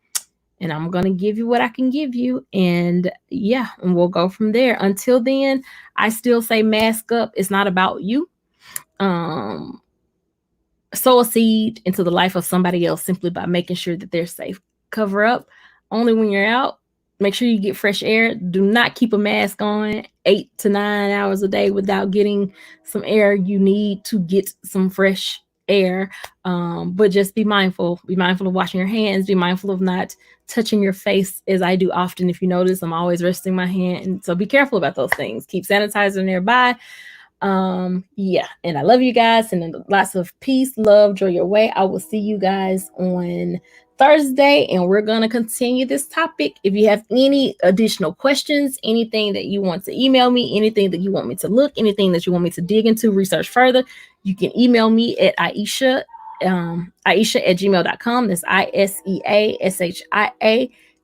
I'm going to give you what I can give you. And yeah, and we'll go from there. Until then, I still say mask up. It's not about you. Sow a seed into the life of somebody else simply by making sure that they're safe. Cover up only when you're out. Make sure you get fresh air. Do not keep a mask on 8 to 9 hours a day without getting some air. You need to get some fresh air. But just be mindful. Be mindful of washing your hands. Be mindful of not touching your face, as I do often. If you notice, I'm always resting my hand. And so be careful about those things. Keep sanitizer nearby. Yeah, and I love you guys, and lots of peace, love, joy your way. I will see you guys on Thursday, and we're going to continue this topic. If you have any additional questions, anything that you want to email me, anything that you want me to look, anything that you want me to dig into, research further, you can email me at Iseashia at gmail.com. That's ISEASHIA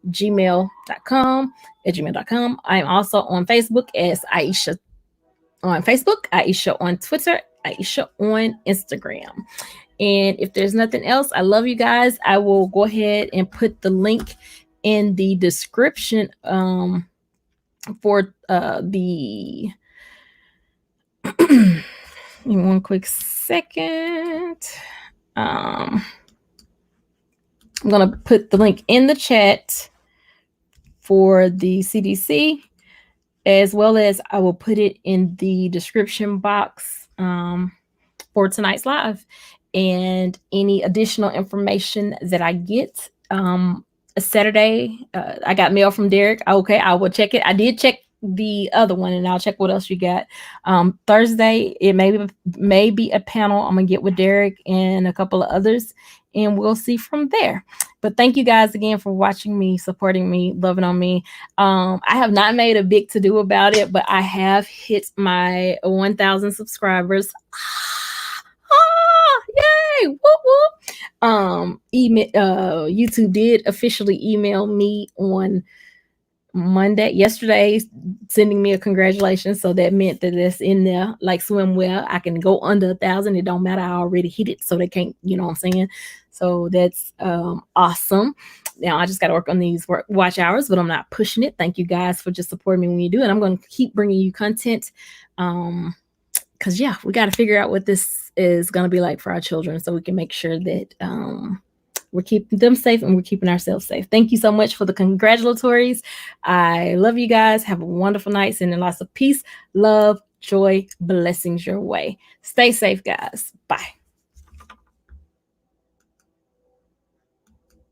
gmail.com at gmail.com. I'm also on Facebook as Iseashia on Facebook, Iseashia on Twitter, Iseashia on Instagram. And if there's nothing else, I love you guys. I will go ahead and put the link in the description for the in one quick second. I'm gonna put the link in the chat for the CDC, as well as I will put it in the description box for tonight's live. And any additional information that I get, Saturday, I got mail from Derek. Okay, I will check it. I did check the other one, and I'll check what else you got. Thursday, it may be a panel. I'm gonna get with Derek and a couple of others, and we'll see from there. But thank you guys again for watching me, supporting me, loving on me. I have not made a big to-do about it, but I have hit my 1,000 subscribers. Yay! Whoop whoop. YouTube did officially email me on yesterday, sending me a congratulations. So that meant that it's in there like swim well. I can go under 1,000. It don't matter. I already hit it. So they can't, you know what I'm saying? So that's awesome. Now I just got to work on these watch hours, but I'm not pushing it. Thank you guys for just supporting me when you do it. I'm going to keep bringing you content. Because yeah, we got to figure out what this is going to be like for our children so we can make sure that we're keeping them safe and we're keeping ourselves safe. Thank you so much for the congratulatories. I love you guys. Have a wonderful night. Sending lots of peace, love, joy, blessings your way. Stay safe, guys. Bye.